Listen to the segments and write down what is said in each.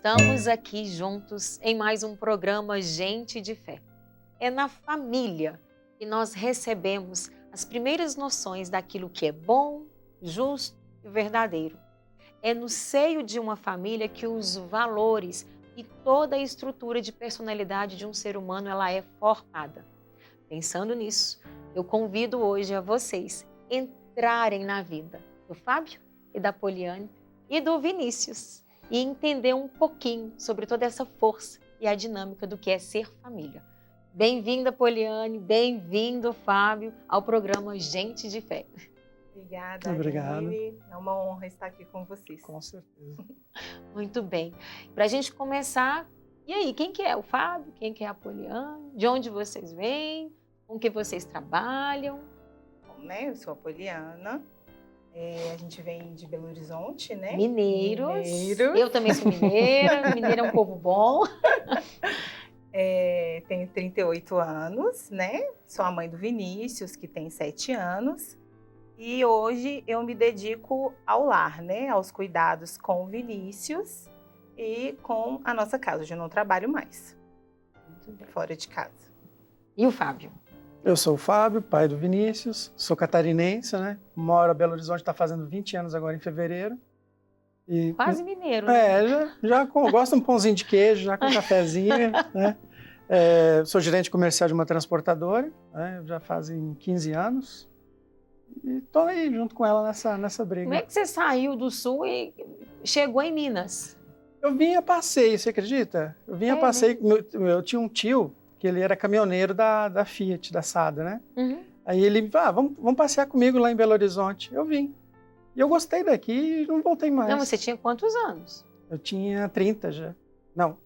Estamos aqui juntos em mais um programa Gente de Fé. É na família que nós recebemos as primeiras noções daquilo que é bom, justo e verdadeiro. É no seio de uma família que os valores e toda a estrutura de personalidade de um ser humano ela é formada. Pensando nisso, eu convido hoje a vocês entrarem na vida do Fábio e da Poliane e do Vinícius e entender um pouquinho sobre toda essa força e a dinâmica do que é ser família. Bem-vinda, Poliane, bem-vindo, Fábio, ao programa Gente de Fé. Obrigada, Obrigado. Aline. É uma honra estar aqui com vocês. Com certeza. Muito bem. Para a gente começar, e aí, quem que é o Fábio? Quem que é a Poliane? De onde vocês vêm? Com que vocês trabalham? Bom, né? Eu sou a Poliana. A gente vem de Belo Horizonte, né? Mineiros. Eu também sou mineira. Mineira é um povo bom. Tenho 38 anos, né? Sou a mãe do Vinícius, que tem 7 anos. E hoje eu me dedico ao lar, né? Aos cuidados com o Vinícius e com a nossa casa. Hoje eu não trabalho mais. Muito bem. Fora de casa. E o Fábio? Eu sou o Fábio, pai do Vinícius, sou catarinense, né? Moro em Belo Horizonte, está fazendo 20 anos agora em fevereiro. E, Quase mineiro, né? Gosto de um pãozinho de queijo, já com cafezinho, né? Sou gerente comercial de uma transportadora, né? Já fazem 15 anos. E estou aí junto com ela nessa briga. Como é que você saiu do Sul e chegou em Minas? Eu vim a passeio, você acredita? Eu vim a passeio. Eu tinha um tio que ele era caminhoneiro da Fiat, da Sada, né? Uhum. Aí ele, vamos passear comigo lá em Belo Horizonte. Eu vim. E eu gostei daqui e não voltei mais. Não, você tinha quantos anos? Eu tinha 30 já. Não,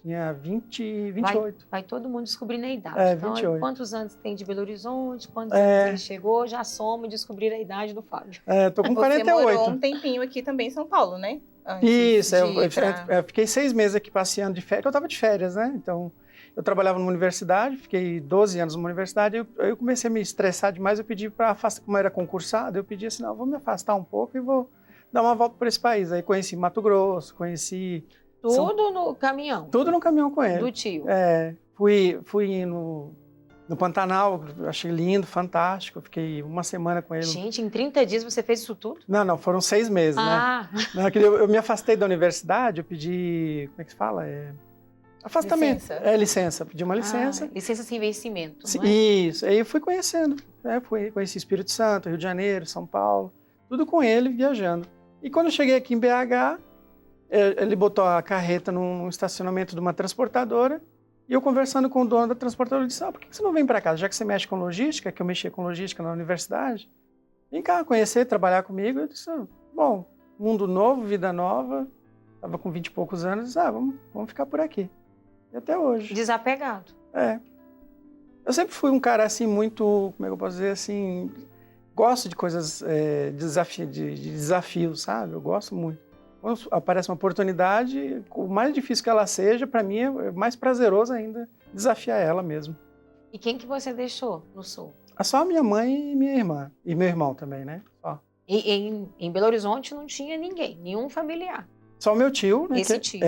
tinha 28. Vai todo mundo descobrindo a idade. 28. Então, quantos anos tem de Belo Horizonte, quantos anos ele chegou, já soma e descobrir a idade do Fábio. Tô com Você 48. morou um tempinho aqui também em São Paulo, né? Isso, eu fiquei 6 meses aqui passeando de férias, eu estava de férias, né? Então, eu trabalhava numa universidade, fiquei 12 anos numa universidade, eu comecei a me estressar demais, eu pedi para afastar, como eu era concursado, eu pedi assim, não, vou me afastar um pouco e vou dar uma volta por esse país. Aí conheci Mato Grosso, conheci... Tudo no caminhão? Tudo no caminhão com ele. Do tio? Fui no Pantanal, achei lindo, fantástico, fiquei uma semana com ele. Gente, em 30 dias você fez isso tudo? Não, foram 6 meses, né? Eu me afastei da universidade, eu pedi, como é que se fala? Afastamento. Licença, pedi uma licença. Licença sem vencimento, não é? Isso, aí eu fui conhecendo, conheci Espírito Santo, Rio de Janeiro, São Paulo, tudo com ele, viajando. E quando eu cheguei aqui em BH, ele botou a carreta num estacionamento de uma transportadora, e eu conversando com o dono da transportadora, eu disse, por que você não vem para casa? Já que você mexe com logística, que eu mexia com logística na universidade, vem cá conhecer, trabalhar comigo. Eu disse, bom, mundo novo, vida nova, estava com 20 e poucos anos, vamos ficar por aqui. E até hoje. Desapegado. Eu sempre fui um cara assim muito, como é que eu posso dizer assim, gosto de coisas, de desafios, sabe? Eu gosto muito. Quando aparece uma oportunidade, o mais difícil que ela seja, para mim é mais prazeroso ainda desafiar ela mesmo. E quem que você deixou no Sul? Só minha mãe e minha irmã. E meu irmão também, né? Só. E em Belo Horizonte não tinha ninguém, nenhum familiar? Só o meu tio, né? Esse tio.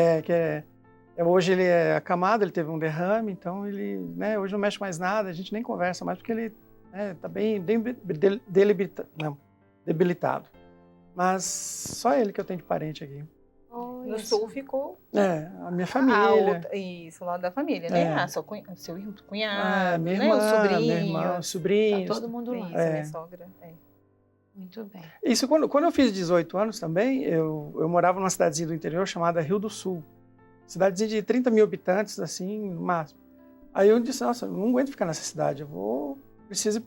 Hoje ele é acamado, ele teve um derrame, então ele, né, hoje não mexe mais nada, a gente nem conversa mais, porque ele está bem debilitado. Mas só ele que eu tenho de parente aqui. No Sul ficou... a minha família. Isso, lá da família, né? Seu cunhado, minha né? irmã, Os sobrinhos. meu irmão, os sobrinhos. Tá todo mundo lá. Minha sogra. Muito bem. Isso, quando eu fiz 18 anos também, eu morava numa cidadezinha do interior chamada Rio do Sul. Cidadezinha de 30 mil habitantes, assim, no máximo. Aí eu disse, nossa, eu não aguento ficar nessa cidade, preciso ir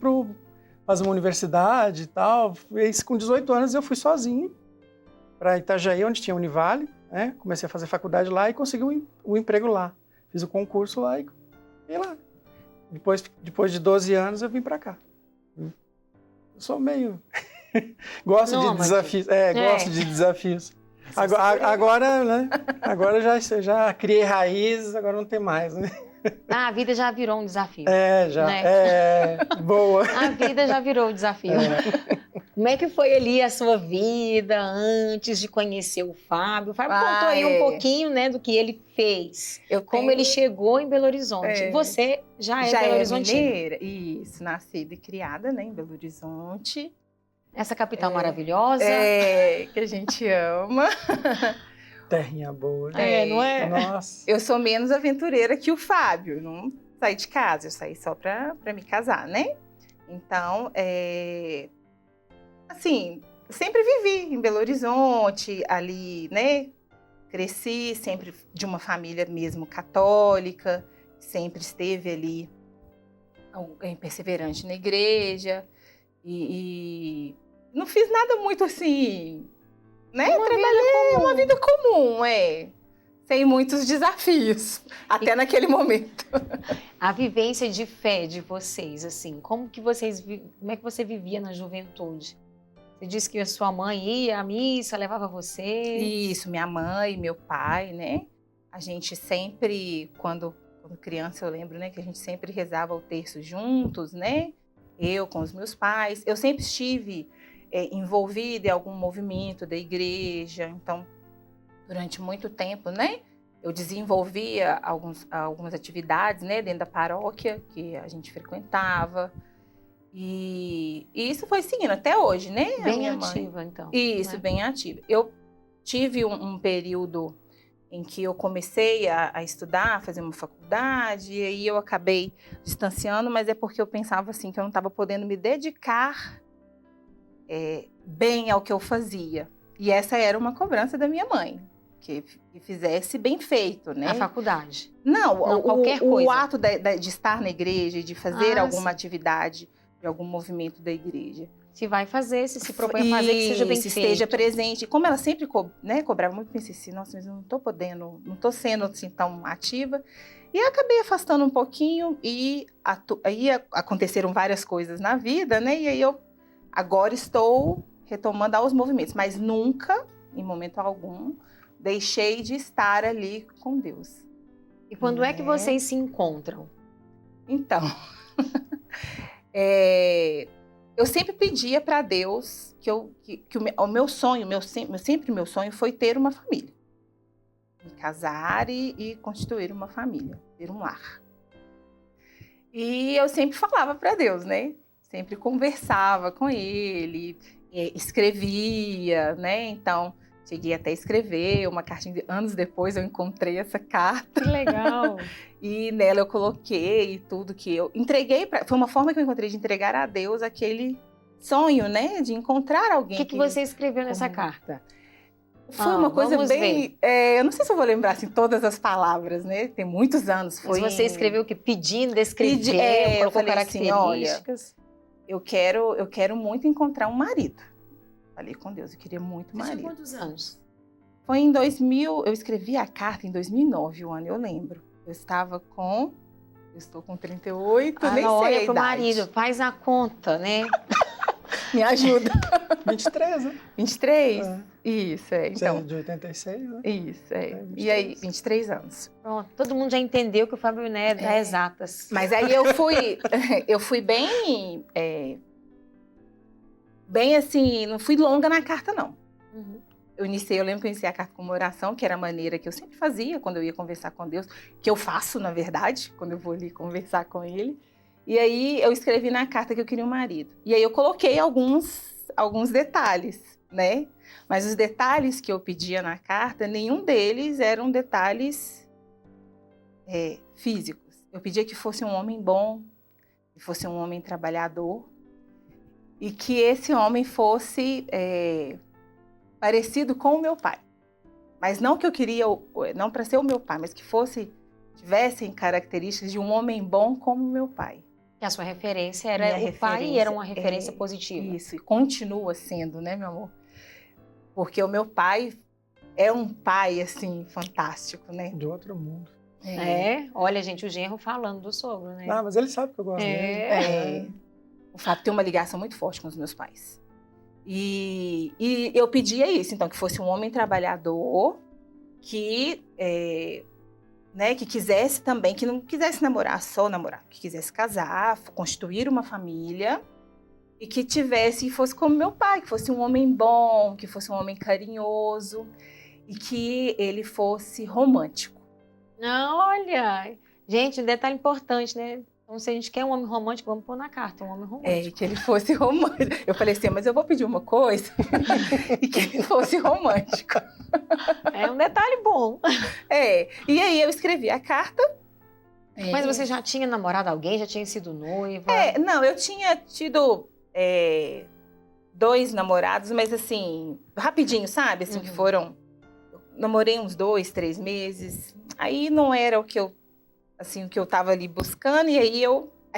fazer uma universidade e tal. E com 18 anos eu fui sozinho para Itajaí, onde tinha Univale, né? Comecei a fazer faculdade lá e consegui um emprego lá. Fiz o concurso lá e fui lá. Depois de 12 anos eu vim para cá. Eu sou meio... gosto de desafios. Gosto de desafios. Agora, né? Agora já criei raízes, agora não tem mais, né? A vida já virou um desafio. Já. Né? Boa. A vida já virou um desafio. Como é que foi ali a sua vida antes de conhecer o Fábio? O Fábio contou aí um pouquinho, né, do que ele fez. Como ele chegou em Belo Horizonte. Você já é Belo Horizontina? Mineira, isso, nascida e criada, né, em Belo Horizonte. Essa capital maravilhosa. Que a gente ama. Terrinha boa. Né? Não é? Nossa. Eu sou menos aventureira que o Fábio. Não saí de casa, eu saí só pra me casar, né? Então, assim, sempre vivi em Belo Horizonte, ali, né? Cresci sempre de uma família mesmo católica, sempre esteve ali perseverante na igreja e não fiz nada muito assim, né? Trabalhei uma vida comum, sem muitos desafios, até naquele momento. A vivência de fé de vocês, assim, como é que você vivia na juventude? Você disse que a sua mãe ia à missa, levava você? Isso, minha mãe, meu pai, né? A gente sempre, quando criança, eu lembro, né, que a gente sempre rezava o terço juntos, né? Eu com os meus pais. Eu sempre estive envolvida em algum movimento da igreja, então durante muito tempo, né? Eu desenvolvia algumas atividades, né, dentro da paróquia que a gente frequentava. E isso foi seguindo até hoje, né? Bem ativa, então. Isso, né? Bem ativa. Eu tive um período em que eu comecei a estudar, a fazer uma faculdade, e aí eu acabei distanciando, mas é porque eu pensava assim, que eu não estava podendo me dedicar bem ao que eu fazia. E essa era uma cobrança da minha mãe, que fizesse bem feito, né? A faculdade? Não, qualquer coisa. O ato de estar na igreja, de fazer alguma atividade de algum movimento da igreja. Se vai fazer, se propõe a fazer, que seja bem feito. Esteja presente. Como ela sempre cobrava muito, pensei assim, nossa, mas eu não estou podendo, não estou sendo assim tão ativa. E acabei afastando um pouquinho e aí aconteceram várias coisas na vida, né? E aí eu agora estou retomando aos movimentos, mas nunca, em momento algum, deixei de estar ali com Deus. E quando é que vocês se encontram? Então, eu sempre pedia para Deus que o meu sonho, sempre meu sonho foi ter uma família. Me casar e constituir uma família, ter um lar. E eu sempre falava para Deus, né? Sempre conversava com Ele, escrevia, né? Então, cheguei até a escrever uma cartinha. Anos depois eu encontrei essa carta. Que legal! E nela eu coloquei tudo que eu entreguei. Foi uma forma que eu encontrei de entregar a Deus aquele sonho, né? De encontrar alguém. O que você escreveu nessa carta? Foi uma coisa bem... eu não sei se eu vou lembrar assim, todas as palavras, né? Tem muitos anos. Mas você escreveu o quê? Pedindo, descrevendo, colocou características? Assim, olha, eu quero muito encontrar um marido. Falei com Deus, eu queria muito marido. Tinha quantos anos? Foi em 2000, eu escrevi a carta em 2009, o ano eu lembro. Eu estou com 38, nem sei olha a pro idade. marido, faz a conta, né? Me ajuda. 23, né? 23? Isso, então. Você é de 86, né? Isso, E aí, 23 anos. Pronto, todo mundo já entendeu que o Fábio Né é exatas. Mas aí eu fui bem assim, não fui longa na carta, não. Uhum. Eu lembro que eu iniciei a carta com uma oração, que era a maneira que eu sempre fazia quando eu ia conversar com Deus, que eu faço, na verdade, quando eu vou ali conversar com Ele. E aí eu escrevi na carta que eu queria um marido. E aí eu coloquei alguns detalhes, né? Mas os detalhes que eu pedia na carta, nenhum deles eram detalhes físicos. Eu pedia que fosse um homem bom, que fosse um homem trabalhador, e que esse homem fosse parecido com o meu pai. Mas não que eu queria, não para ser o meu pai, mas que tivessem características de um homem bom como o meu pai. Que a sua referência era o pai e era uma referência positiva. Isso, e continua sendo, né, meu amor? Porque o meu pai é um pai, assim, fantástico, né? De outro mundo. Olha, gente, o genro falando do sogro, né? Não, mas ele sabe que eu gosto dele. O Fábio tem uma ligação muito forte com os meus pais. E eu pedia isso, então, que fosse um homem trabalhador, que quisesse também, que não quisesse namorar, que quisesse casar, constituir uma família e que fosse como meu pai, que fosse um homem bom, que fosse um homem carinhoso e que ele fosse romântico. Olha, gente, um detalhe importante, né? Então, se a gente quer um homem romântico, vamos pôr na carta, um homem romântico. Que ele fosse romântico. Eu falei assim, mas eu vou pedir uma coisa e que ele fosse romântico. É um detalhe bom. E aí eu escrevi a carta. Mas você já tinha namorado alguém? Já tinha sido noiva? Não, eu tinha tido 2 namorados, mas assim, rapidinho, sabe? Assim, que foram... Eu namorei uns 2, 3 meses. Aí não era o que eu tava ali buscando, e aí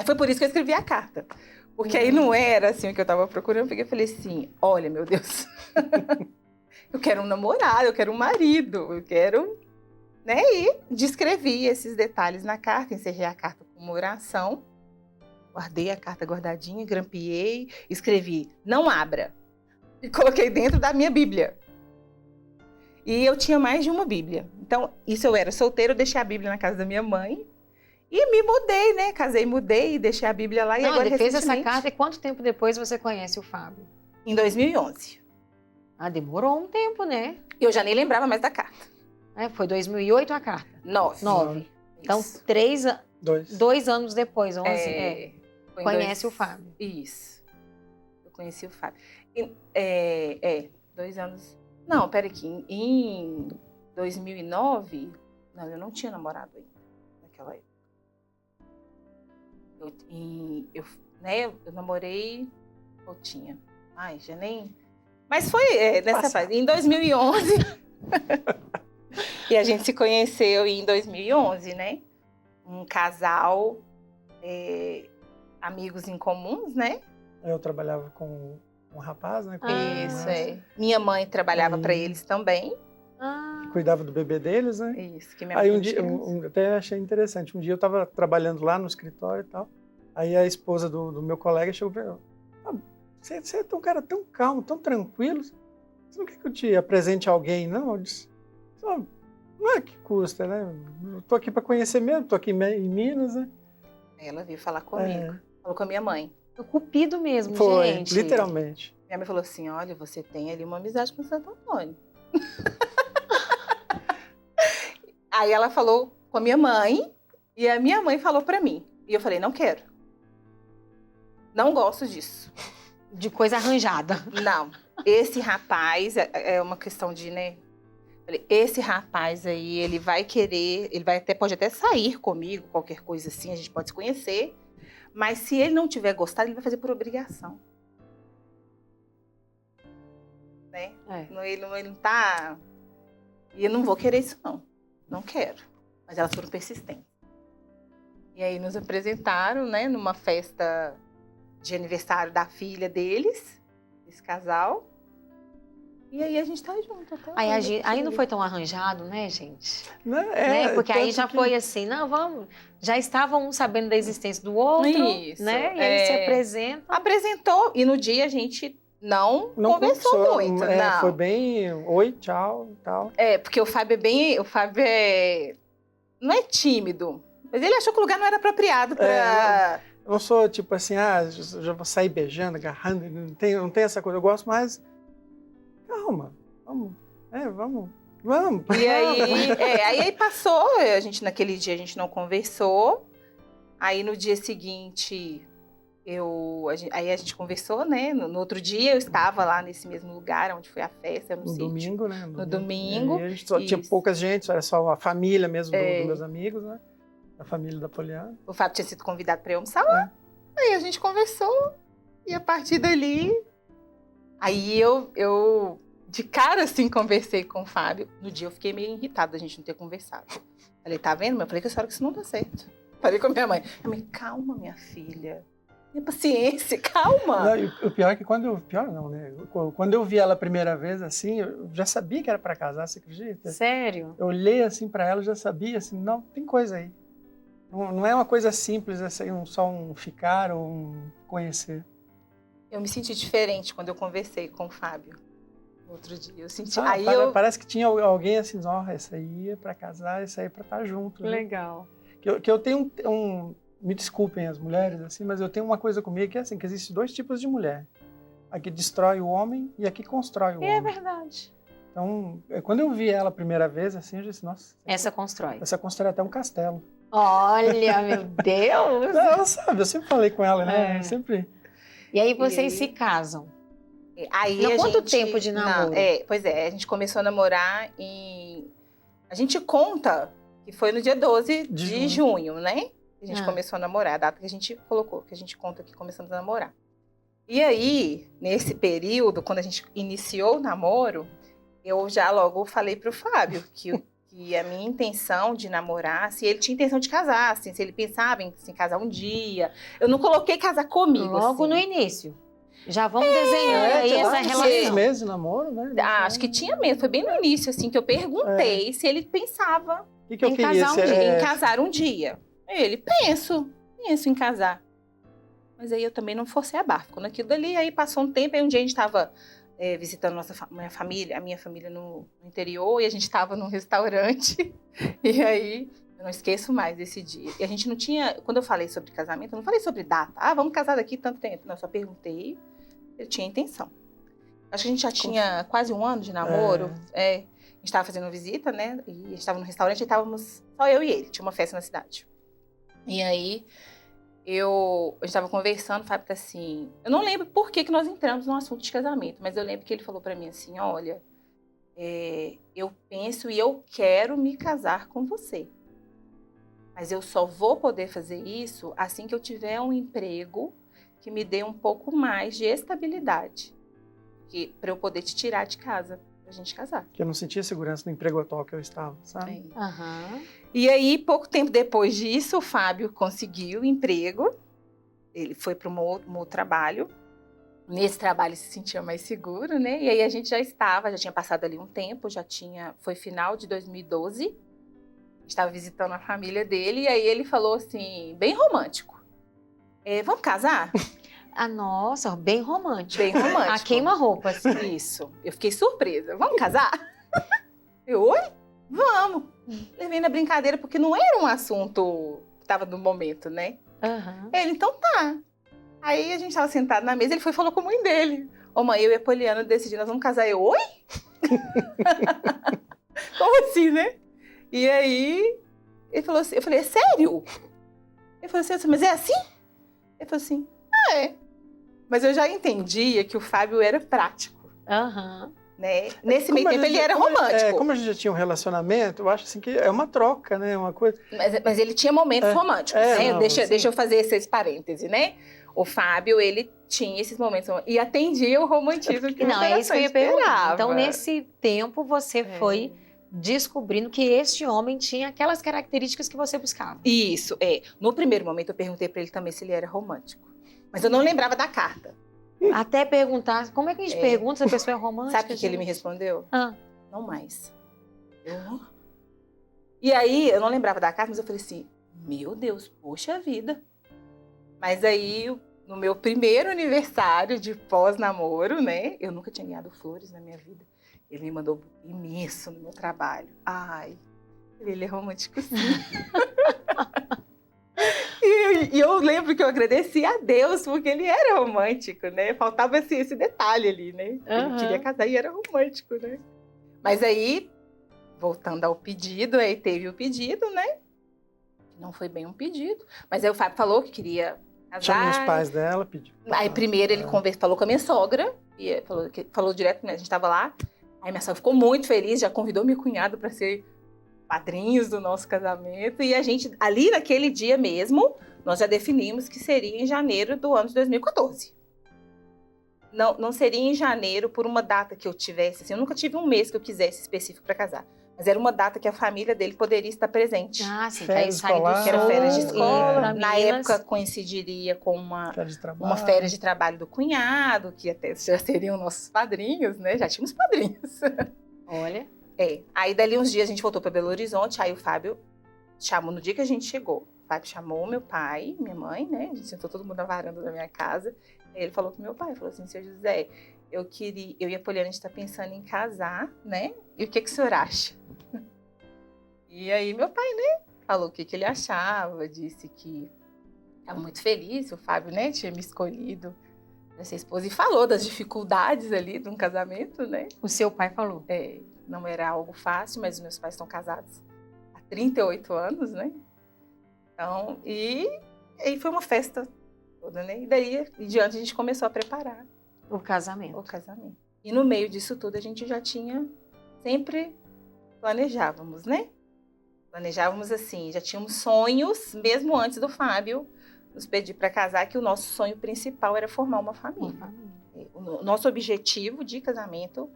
foi por isso que eu escrevi a carta. Porque aí não era assim o que eu tava procurando, porque eu falei assim, olha, meu Deus, eu quero um namorado, eu quero um marido, eu quero... Né? E descrevi esses detalhes na carta, encerrei a carta com uma oração, guardei a carta guardadinha, grampeei, escrevi, não abra, e coloquei dentro da minha Bíblia. E eu tinha mais de uma Bíblia. Então, isso eu era solteira, eu deixei a Bíblia na casa da minha mãe e me mudei, né? Casei, mudei, deixei a Bíblia lá. E agora, ele fez essa carta e quanto tempo depois você conhece o Fábio? Em 2011. Demorou um tempo, né? Eu já nem lembrava mais da carta. Foi 2008 a carta? 9. Então, 2 anos depois, 11, conhece o Fábio. Isso. Eu conheci o Fábio. 2 anos... Não, pera aqui. Em 2009... Não, eu não tinha namorado ainda, naquela época. Eu namorei... Ou tinha? Já nem... Mas foi nessa fase. Em 2011... E a gente se conheceu em 2011, né? Um casal, amigos em comuns, né? Eu trabalhava com um rapaz, né? Isso, Minha mãe trabalhava para eles também. Cuidava do bebê deles, né? Isso, que minha Aí mãe um dia, até achei interessante, um dia eu estava trabalhando lá no escritório e tal, aí a esposa do meu colega chegou para mim, você é um cara tão calmo, tão tranquilo, você não quer que eu te apresente alguém, não? Eu disse, não é que custa, né? Eu tô aqui para conhecer mesmo, tô aqui em Minas, né? Ela veio falar comigo, falou com a minha mãe. O cupido mesmo, foi, gente. Literalmente. Minha mãe falou assim, olha, você tem ali uma amizade com o Santo Antônio. Aí ela falou com a minha mãe, e a minha mãe falou para mim. E eu falei, não quero. Não gosto disso. De coisa arranjada. Não. Esse rapaz, é uma questão de, né? Esse rapaz aí, ele vai querer, pode até sair comigo, qualquer coisa assim, a gente pode se conhecer, mas se ele não tiver gostado, ele vai fazer por obrigação. Né? Ele não tá... E eu não vou querer isso, não quero. Mas elas foram persistentes. E aí nos apresentaram, né, numa festa de aniversário da filha deles, esse casal. E aí a gente tá junto até hoje. Aí não foi tão arranjado, né, gente? Não, Porque aí já foi assim, não, vamos... Já estavam um sabendo da existência do outro, isso, né? E eles se apresentam. Apresentou, e no dia a gente não conversou muito. Não. Foi bem, oi, tchau, tal. Porque o Fábio não é tímido, mas ele achou que o lugar não era apropriado para... Eu não sou tipo assim, já vou sair beijando, agarrando, não tem essa coisa. Eu gosto mais... Calma, vamos. E aí passou, naquele dia a gente não conversou. Aí no dia seguinte, a gente conversou, né? No outro dia eu estava lá nesse mesmo lugar onde foi a festa, no sítio. Domingo, né? No domingo. E a gente só tinha poucas gente, era só a família mesmo dos meus amigos, né? A família da Poliana. O Fábio tinha sido convidado para ir almoçar lá. Aí a gente conversou e a partir dali... Aí eu de cara assim conversei com o Fábio. No dia eu fiquei meio irritada da gente não ter conversado. Falei, tá vendo? Eu falei que a senhora que isso não dá certo. Falei com a minha mãe. A mãe, calma, minha filha. Tenha paciência, calma. Não, o pior é que quando eu vi ela a primeira vez, assim, eu já sabia que era para casar, você acredita? Sério? Eu olhei assim para ela, eu já sabia, assim, não, tem coisa aí. Não é uma coisa simples, assim, só um ficar ou um conhecer. Eu me senti diferente quando eu conversei com o Fábio no outro dia. Eu senti. Parece que tinha alguém assim, essa aí é para casar, essa aí é para estar junto. Legal. Né? Que eu tenho me desculpem as mulheres, assim, mas eu tenho uma coisa comigo que é assim, que existem 2 tipos de mulher. A que destrói o homem e a que constrói o É homem. verdade. Então, quando eu vi ela a primeira vez, assim, eu disse, nossa, Essa constrói. essa constrói até um castelo. Olha, meu Deus! Não, ela sabe, eu sempre falei com ela, né? É. Sempre. E aí vocês se casam. Aí Não, a quanto gente- tempo de namoro? Não, pois é, a gente começou a namorar em... A gente conta que foi no dia 12 de junho, né? A gente começou a namorar, a data que a gente colocou, que a gente conta que começamos a namorar. E aí, nesse período, quando a gente iniciou o namoro, eu já logo falei pro Fábio que a minha intenção de namorar, se ele tinha intenção de casar, assim, se ele pensava em se casar um dia. Eu não coloquei casar comigo, Logo assim. no início. Já vamos desenhando aí sei lá, essa uns relação. 6 meses de namoro, né? Ah, acho que tinha mesmo, foi bem no início, assim, que eu perguntei se ele pensava O que eu Em queria casar um ser? dia, em casar um dia. Ele, penso em casar. Mas aí eu também não forcei a barra, ficou naquilo dali, aí passou um tempo, aí um dia a gente estava visitando a minha família no interior, e a gente estava num restaurante, e aí, eu não esqueço mais desse dia. E a gente não tinha, quando eu falei sobre casamento, eu não falei sobre data. Ah, vamos casar daqui tanto tempo. Não, eu só perguntei, ele tinha intenção. Acho que a gente já tinha quase um ano de namoro, a gente estava fazendo uma visita, né, e a gente estava no restaurante, e estávamos só eu e ele, tinha uma festa na cidade. E aí, a gente estava conversando, o Fábio tá assim... Eu não lembro por que nós entramos no assunto de casamento, mas eu lembro que ele falou pra mim assim, olha, eu penso e eu quero me casar com você. Mas eu só vou poder fazer isso assim que eu tiver um emprego que me dê um pouco mais de estabilidade. Para eu poder te tirar de casa, pra gente casar. Que eu não sentia segurança no emprego atual que eu estava, sabe? Aham. E aí, pouco tempo depois disso, o Fábio conseguiu emprego. Ele foi para um outro trabalho. Nesse trabalho se sentia mais seguro, né? E aí a gente já tinha passado ali um tempo, foi final de 2012. Estava visitando a família dele, e aí ele falou assim, bem romântico. Vamos casar? Ah, nossa, bem romântico. Bem romântico. A queima-roupa, assim. Isso. Eu fiquei surpresa. Vamos casar? Eu, oi? Vamos. Levei na brincadeira, porque não era um assunto que estava no momento, né? Aham. Ele, então tá. Aí a gente tava sentado na mesa, ele foi e falou com a mãe dele. Ô mãe, eu e a Poliana decidimos, nós vamos casar. Eu, oi? Como assim, né? E aí, ele falou assim, eu falei, é sério? Ele falou assim, mas é assim? Ele falou assim, é. Mas eu já entendia que o Fábio era prático, Aham. né? Nesse meio tempo ele era romântico. Como a gente já tinha um relacionamento, eu acho assim que é uma troca, né? Uma coisa. Mas ele tinha momentos românticos, né? não, Deixa eu fazer esses parênteses, né? O Fábio, ele tinha esses momentos e atendia o romantismo que Não, é isso que eu ia perguntar. esperava. Então, nesse tempo, você foi descobrindo que este homem tinha aquelas características que você buscava. Isso, No primeiro momento, eu perguntei pra ele também se ele era romântico. Mas eu não lembrava da carta. Até perguntar, como é que a gente pergunta se a pessoa é romântica? Sabe o que ele me respondeu? Ah. Não mais. E aí, eu não lembrava da carta, mas eu falei assim, meu Deus, poxa vida. Mas aí, no meu primeiro aniversário de pós-namoro, né? Eu nunca tinha ganhado flores na minha vida. Ele me mandou imenso no meu trabalho. Ai, ele é romântico sim. E eu lembro que eu agradeci a Deus porque ele era romântico, né? Faltava esse detalhe ali, né? Ele queria casar e era romântico, né? Mas aí, voltando ao pedido, aí teve o pedido, né? Não foi bem um pedido. Mas aí o Fábio falou que queria casar. Chamei os pais dela, pediu. Aí primeiro ele falou com a minha sogra, e falou direto, a gente estava lá. Aí minha sogra ficou muito feliz, já convidou meu cunhado para ser padrinhos do nosso casamento. E a gente, ali naquele dia mesmo, nós já definimos que seria em janeiro do ano de 2014. Não seria em janeiro por uma data que eu tivesse, assim, eu nunca tive um mês que eu quisesse específico para casar. Mas era uma data que a família dele poderia estar presente. Ah, sim, Férias aí sai do escolares. Que era férias de escola. e Na Minas. época coincidiria com uma Férias de trabalho. férias de trabalho do cunhado, que até já seriam nossos padrinhos, né? Já tínhamos padrinhos. Olha. Aí dali uns dias a gente voltou para Belo Horizonte, aí o Fábio chamou, no dia que a gente chegou, o Fábio chamou meu pai, minha mãe, né? A gente sentou todo mundo na varanda da minha casa. Aí ele falou pro meu pai, falou assim, seu José, eu e a Poliana, a gente tá pensando em casar, né? E o que o senhor acha? E aí meu pai, né? Falou o que ele achava, disse que Estava muito feliz, o Fábio, né, tinha me escolhido para ser esposa e falou das dificuldades ali de um casamento, né? O seu pai falou. Não era algo fácil, mas os meus pais estão casados há 38 anos, né? Então, e aí foi uma festa toda, né? E daí em diante a gente começou a preparar O casamento. o casamento. E no meio disso tudo a gente já tinha, sempre planejávamos, né? Planejávamos assim, já tínhamos sonhos, mesmo antes do Fábio nos pedir para casar, que o nosso sonho principal era formar uma família. O nosso objetivo de casamento,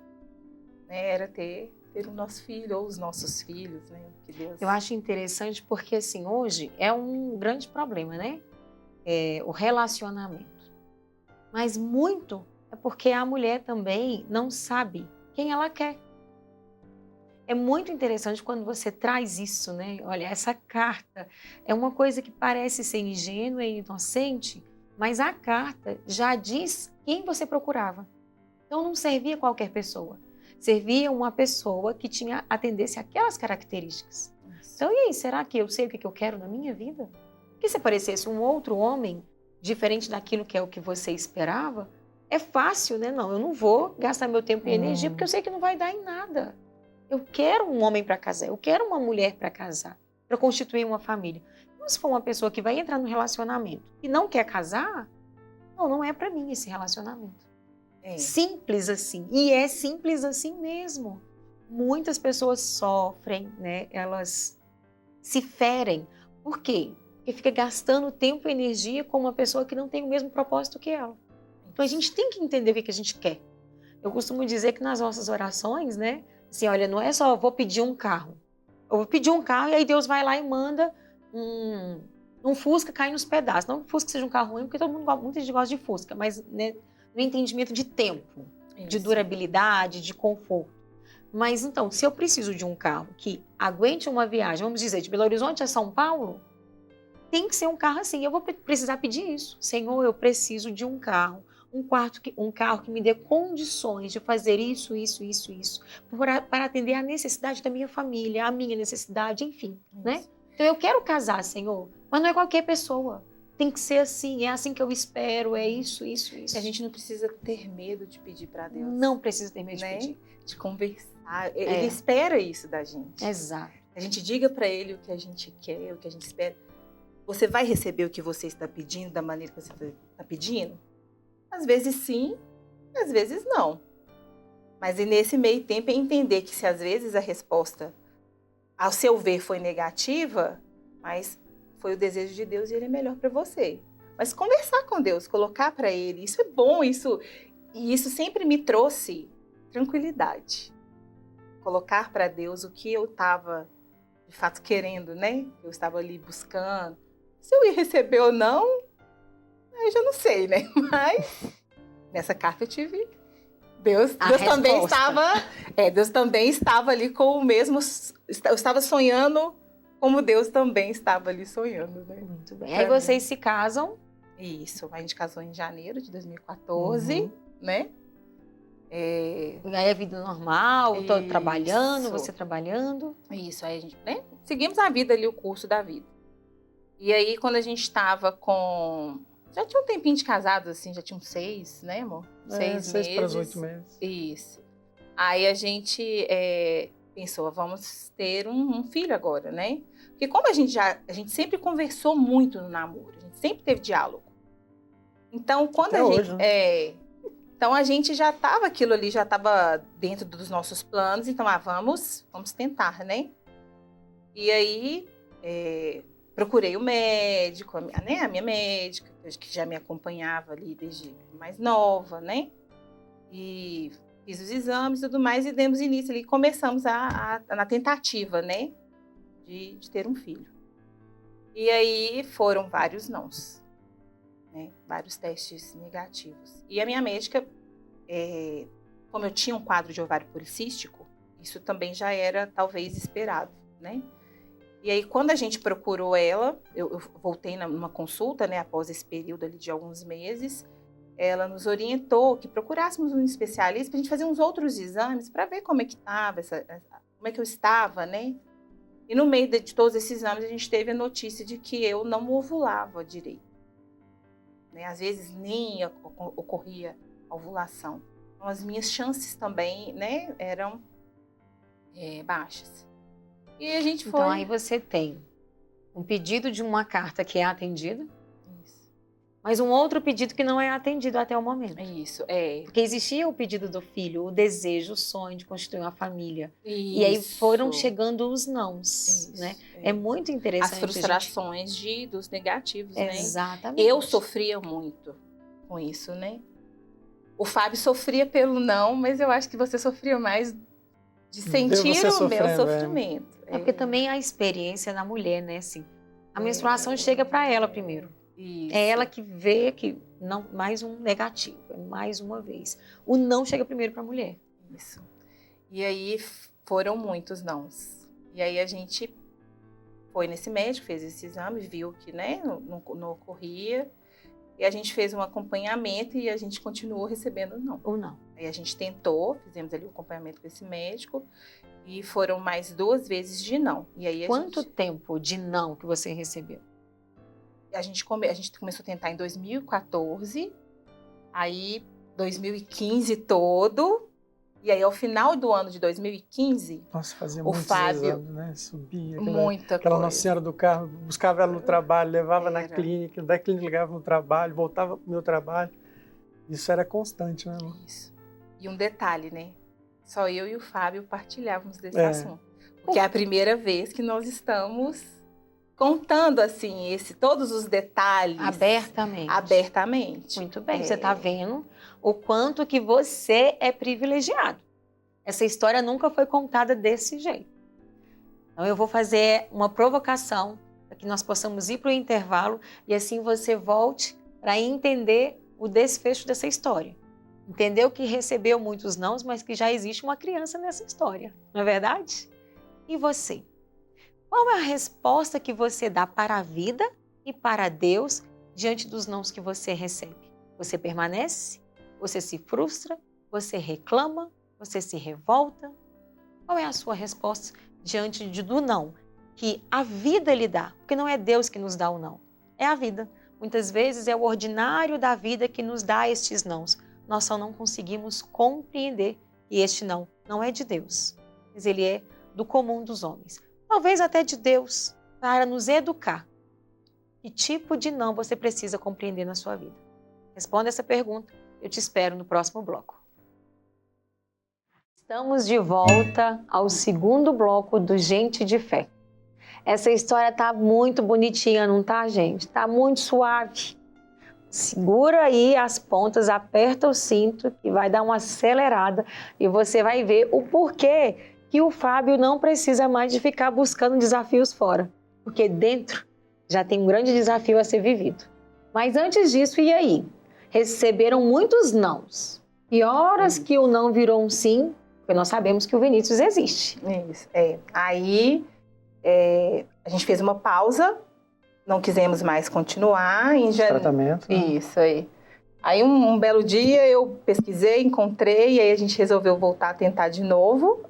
né, era ter o nosso filho ou os nossos filhos, né? Que Deus... Eu acho interessante porque, assim, hoje é um grande problema, né? O relacionamento. Mas muito é porque a mulher também não sabe quem ela quer. É muito interessante quando você traz isso, né? Olha, essa carta é uma coisa que parece ser ingênua e inocente, mas a carta já diz quem você procurava. Então não servia qualquer pessoa. Servia uma pessoa que atendesse aquelas características. Então, e aí, será que eu sei o que eu quero na minha vida? Porque se aparecesse um outro homem, diferente daquilo que é o que você esperava, é fácil, né? Não, eu não vou gastar meu tempo e energia, porque eu sei que não vai dar em nada. Eu quero um homem para casar, eu quero uma mulher para casar, para constituir uma família. Então, se for uma pessoa que vai entrar no relacionamento e não quer casar, não é para mim esse relacionamento. Simples assim. E é simples assim mesmo. Muitas pessoas sofrem, né? Elas se ferem. Por quê? Porque fica gastando tempo e energia com uma pessoa que não tem o mesmo propósito que ela. Então a gente tem que entender o que a gente quer. Eu costumo dizer que nas nossas orações, né? Assim, olha, não é só vou pedir um carro. Eu vou pedir um carro e aí Deus vai lá e manda um Fusca cair nos pedaços. Não que o Fusca seja um carro ruim, porque muita gente gosta de Fusca, mas, né, no entendimento de tempo, de durabilidade, de conforto. Mas então, se eu preciso de um carro que aguente uma viagem, vamos dizer, de Belo Horizonte a São Paulo, tem que ser um carro assim. Eu vou precisar pedir isso. Senhor, eu preciso de um carro, um carro que me dê condições de fazer isso, para atender a necessidade da minha família, a minha necessidade, enfim, né? Então eu quero casar, Senhor, mas não é qualquer pessoa. Tem que ser assim, é assim que eu espero, é isso. E a gente não precisa ter medo de pedir para Deus. Não precisa ter medo, né? de pedir. De conversar. Ele espera isso da gente. Exato. A gente diga para ele o que a gente quer, o que a gente espera. Você vai receber o que você está pedindo da maneira que você está pedindo? Às vezes sim, às vezes não. Mas nesse meio tempo é entender que se às vezes a resposta, ao seu ver, foi negativa, mas foi o desejo de Deus e ele é melhor para você. Mas conversar com Deus, colocar para ele, isso é bom, e isso sempre me trouxe tranquilidade. Colocar para Deus o que eu estava, de fato, querendo, né? Eu estava ali buscando. Se eu ia receber ou não, eu já não sei, né? Mas nessa carta eu tive... Deus também estava... Deus também estava ali com o mesmo... Eu estava sonhando como Deus também estava ali sonhando, né? Muito bem. Aí vocês se casam? Isso. A gente casou em janeiro de 2014, né? Aí é vida normal, tô trabalhando, você trabalhando. Isso, aí a gente, né? Seguimos a vida ali, o curso da vida. E aí, quando a gente estava com... Já tinha um tempinho de casados, assim, já tinha uns 6, né, amor? 6 meses. 6 para os 8 meses. Isso. Aí a gente pensou, vamos ter um filho agora, né? Porque como a gente sempre conversou muito no namoro, a gente sempre teve diálogo. Então, quando então a gente já estava, aquilo ali já estava dentro dos nossos planos, então vamos tentar, né? E aí procurei o médico, a minha médica, que já me acompanhava ali desde mais nova, né? E fiz os exames e tudo mais e demos início ali, começamos na tentativa, né? De ter um filho. E aí foram vários nãos, né? Vários testes negativos. E a minha médica, como eu tinha um quadro de ovário policístico, isso também já era talvez esperado, né? E aí quando a gente procurou ela, eu voltei numa consulta, né? Após esse período ali de alguns meses, ela nos orientou que procurássemos um especialista para a gente fazer uns outros exames para ver como é que estava, como é que eu estava, né? E no meio de todos esses exames, a gente teve a notícia de que eu não ovulava direito. né? Às vezes nem ocorria a ovulação. Então, as minhas chances também, né, eram baixas. E a gente foi... Então, aí você tem um pedido de uma carta que é atendido, Isso. mas um outro pedido que não é atendido até o momento. Isso, Porque existia o pedido do filho, o desejo, o sonho de constituir uma família. Isso. E aí foram chegando os nãos, Isso, né? É muito interessante. As frustrações dos negativos, né? Exatamente. Eu sofria muito com isso, né? O Fábio sofria pelo não, mas eu acho que você sofria mais de sentir o meu sofrimento. É porque também a experiência na mulher, né? Assim, a menstruação chega para ela primeiro. Isso. É ela que vê que não, mais um negativo, mais uma vez. O não chega primeiro para a mulher. Isso. E aí foram muitos nãos. E aí a gente foi nesse médico, fez esse exame, viu que, né, não ocorria. E a gente fez um acompanhamento e a gente continuou recebendo não. Ou não. Aí a gente tentou, fizemos ali o acompanhamento com esse médico e foram mais 2 vezes de não. E aí Quanto tempo de não que você recebeu? A gente começou a tentar em 2014, aí 2015 todo, e aí ao final do ano de 2015, Nossa, fazia o muitos Fábio, exames, né? Subia. Muita Aquela coisa. Nossa Senhora do Carmo, buscava ela no trabalho, levava na Era. clínica, da clínica ligava no trabalho, voltava pro meu trabalho. Isso era constante, né, amor? Isso. E um detalhe, né? Só eu e o Fábio partilhávamos desse É. assunto. Porque é a primeira vez que nós estamos contando, assim, todos os detalhes. Abertamente. Muito bem, você está vendo o quanto que você é privilegiado. Essa história nunca foi contada desse jeito. Então eu vou fazer uma provocação para que nós possamos ir para o intervalo e assim você volte para entender o desfecho dessa história. Entendeu que recebeu muitos nãos, mas que já existe uma criança nessa história, não é verdade? E você? Qual é a resposta que você dá para a vida e para Deus diante dos nãos que você recebe? Você permanece? Você se frustra? Você reclama? Você se revolta? Qual é a sua resposta diante do não que a vida lhe dá? Porque não é Deus que nos dá o não, é a vida. Muitas vezes é o ordinário da vida que nos dá estes nãos. Nós só não conseguimos compreender que este não é de Deus, mas ele é do comum dos homens. Talvez até de Deus, para nos educar. Que tipo de não você precisa compreender na sua vida? Responda essa pergunta, eu te espero no próximo bloco. Estamos de volta ao segundo bloco do Gente de Fé. Essa história tá muito bonitinha, não tá, gente? Tá muito suave. Segura aí as pontas, aperta o cinto que vai dar uma acelerada e você vai ver o porquê que o Fábio não precisa mais de ficar buscando desafios fora, porque dentro já tem um grande desafio a ser vivido. Mas antes disso, e aí? Receberam muitos nãos. E horas que o não virou um sim, porque nós sabemos que o Vinícius existe. Isso, Aí a gente fez uma pausa, não quisemos mais continuar. Tratamento. Né? Isso aí. Aí um belo dia eu pesquisei, encontrei, e aí a gente resolveu voltar a tentar de novo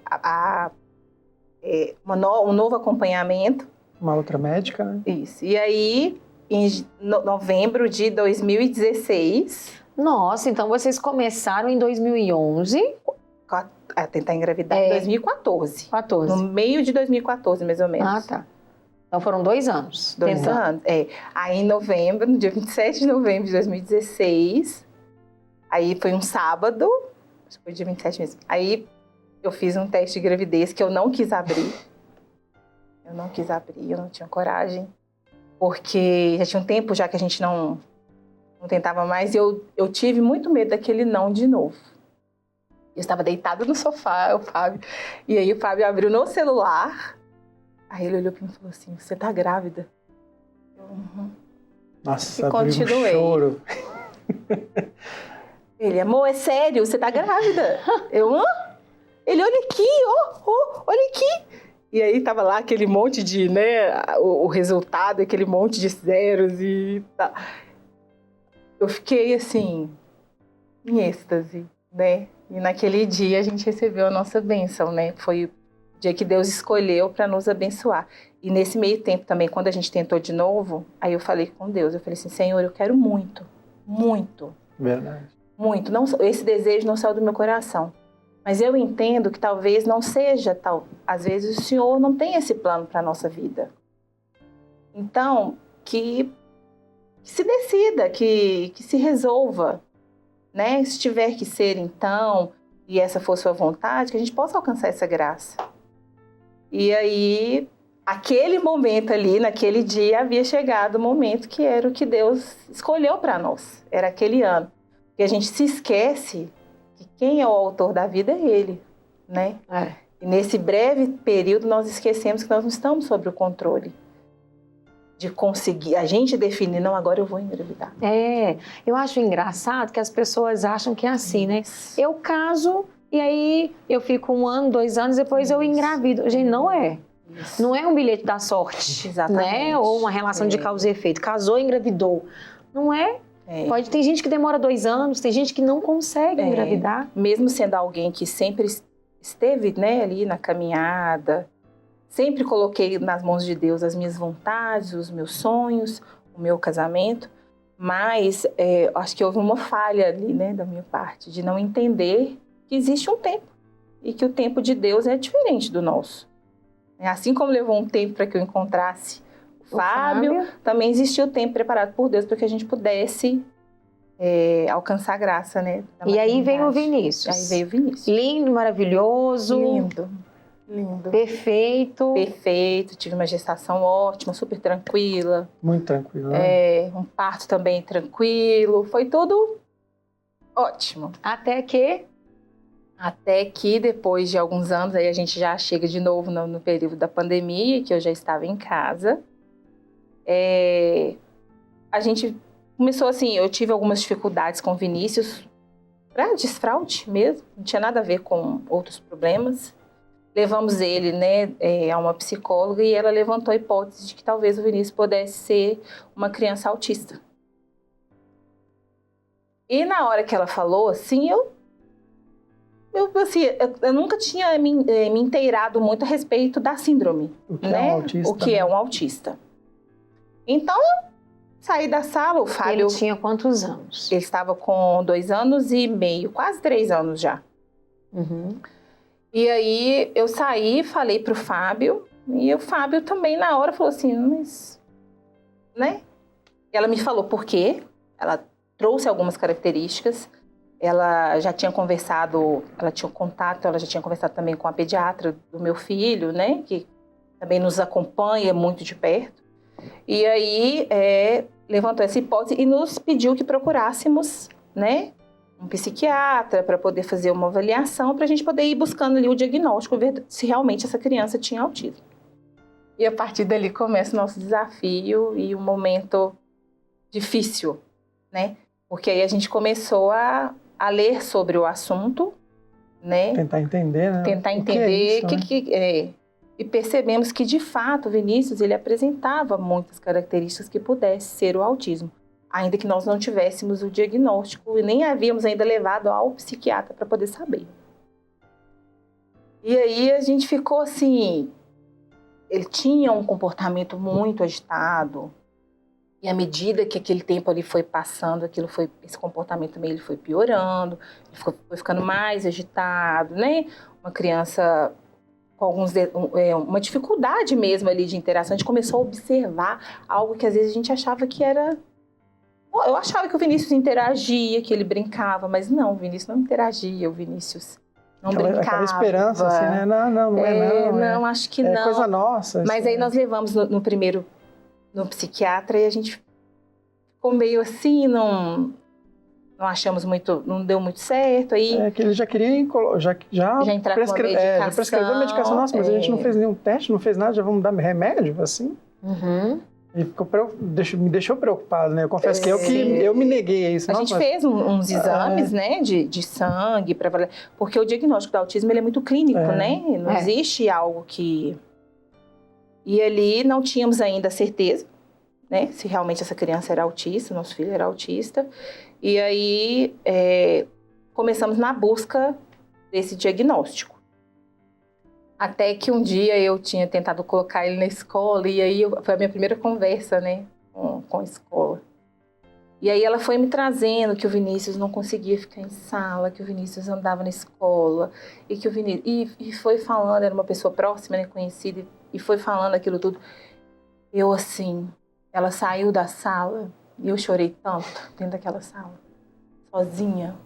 um novo acompanhamento. Uma outra médica, né? Isso. E aí, em novembro de 2016... Nossa, então vocês começaram em 2011? A tentar engravidar em 2014. 14. No meio de 2014, mais ou menos. Ah, tá. Então foram 2 anos. 2 anos, Aí em novembro, no dia 27 de novembro de 2016, aí foi um sábado, acho que foi dia 27 mesmo, aí eu fiz um teste de gravidez que eu não quis abrir. Eu não tinha coragem, porque já tinha um tempo já que a gente não tentava mais, e eu tive muito medo daquele não de novo. Eu estava deitada no sofá, o Fábio, e aí o Fábio abriu no celular. Aí ele olhou para mim e falou assim, você tá grávida? Nossa, e continuei. Um choro. Ele, amor, é sério, você tá grávida? Eu, hã? Ele, olha aqui, olha aqui. E aí tava lá aquele monte de, né, o resultado, aquele monte de zeros e tal. Eu fiquei assim, em êxtase, né? E naquele dia a gente recebeu a nossa bênção, né? Foi dia que Deus escolheu para nos abençoar. E nesse meio tempo também, quando a gente tentou de novo, aí eu falei com Deus, eu falei assim, Senhor, eu quero muito muito. Verdade. Muito. Não, esse desejo não saiu do meu coração. Mas eu entendo que talvez não seja tal. Às vezes o Senhor não tem esse plano para a nossa vida. Então, que se decida, que se resolva, né? Se tiver que ser então, e essa for sua vontade, que a gente possa alcançar essa graça. E aí, aquele momento ali, naquele dia, havia chegado o momento que era o que Deus escolheu para nós. Era aquele ano. E a gente se esquece que quem é o autor da vida é Ele, né? E nesse breve período nós esquecemos que nós não estamos sob o controle de conseguir, a gente definir, não, agora eu vou engravidar. Eu acho engraçado que as pessoas acham que é assim, né? Eu caso e aí eu fico 1 ano, 2 anos, depois eu engravido. Gente, não é. Isso. Não é um bilhete da sorte, Exatamente. né? Ou uma relação de causa e efeito. Casou, engravidou. Não é? Tem gente que demora 2 anos, tem gente que não consegue engravidar. Mesmo sendo alguém que sempre esteve, né, ali na caminhada, sempre coloquei nas mãos de Deus as minhas vontades, os meus sonhos, o meu casamento, mas acho que houve uma falha ali, né, da minha parte, de não entender que existe um tempo e que o tempo de Deus é diferente do nosso. Assim como levou um tempo para que eu encontrasse o Fábio, também existiu o tempo preparado por Deus para que a gente pudesse alcançar a graça, né? E aí veio o Vinícius. Aí veio o Vinícius. Lindo, maravilhoso. Lindo. Perfeito. Tive uma gestação ótima, super tranquila. Muito tranquila. Um parto também tranquilo. Foi tudo ótimo. Até que depois de alguns anos, aí a gente já chega de novo no período da pandemia, que eu já estava em casa. A gente começou assim, eu tive algumas dificuldades com o Vinícius, para desfraude mesmo, não tinha nada a ver com outros problemas. Levamos ele, né, a uma psicóloga e ela levantou a hipótese de que talvez o Vinícius pudesse ser uma criança autista. E na hora que ela falou, assim, eu nunca tinha me inteirado muito a respeito da síndrome, O que né? é um autista? O que é um autista. Então, eu saí da sala, o Fábio... Ele tinha quantos anos? Ele estava com 2 anos e meio, quase 3 anos já. Uhum. E aí, eu saí, falei pro Fábio, e o Fábio também, na hora, falou assim, mas... né? Ela me falou por quê, ela trouxe algumas características, ela já tinha conversado, ela tinha contato, ela já tinha conversado também com a pediatra do meu filho, né? Que também nos acompanha muito de perto. E aí, levantou essa hipótese e nos pediu que procurássemos, né? Um psiquiatra para poder fazer uma avaliação, para a gente poder ir buscando ali o diagnóstico, ver se realmente essa criança tinha autismo. E a partir dali começa o nosso desafio e um momento difícil, né? Porque aí a gente começou a ler sobre o assunto, né? Tentar entender, né? Tentar entender o que é isso, né? E percebemos que, de fato, o Vinícius, ele apresentava muitas características que pudesse ser o autismo, ainda que nós não tivéssemos o diagnóstico e nem havíamos ainda levado ao psiquiatra para poder saber. E aí a gente ficou assim, ele tinha um comportamento muito agitado, e à medida que aquele tempo ali foi passando, esse comportamento também ele foi piorando, ele foi ficando mais agitado, né? Uma criança com uma dificuldade mesmo ali de interação. A gente começou a observar algo que às vezes a gente achava que era... Eu achava que o Vinícius interagia, que ele brincava, mas não, o Vinícius não interagia, o Vinícius não brincava. Aquela esperança, assim, né? Não é não. Não, acho que não. É coisa nossa. Mas aí nós levamos no psiquiatra e a gente ficou meio assim, não achamos muito, não deu muito certo. Aí que ele já queria, já entrar com uma medicação. Já prescreveu a medicação. Nossa, mas a gente não fez nenhum teste, não fez nada, já vamos dar remédio, assim? Uhum. E me deixou preocupado, né? Eu confesso que eu me neguei a isso. A gente fez uns exames, né, de sangue, porque o diagnóstico do autismo ele é muito clínico, né? Não existe algo que... E ali não tínhamos ainda certeza, né, se realmente essa criança era autista, nosso filho era autista. E aí começamos na busca desse diagnóstico. Até que um dia eu tinha tentado colocar ele na escola, e aí foi a minha primeira conversa, né, com a escola. E aí ela foi me trazendo que o Vinícius não conseguia ficar em sala, que o Vinícius andava na escola, e que o Vinícius... E foi falando, era uma pessoa próxima, né, conhecida, e foi falando aquilo tudo. Eu, assim, ela saiu da sala, e eu chorei tanto dentro daquela sala, sozinha.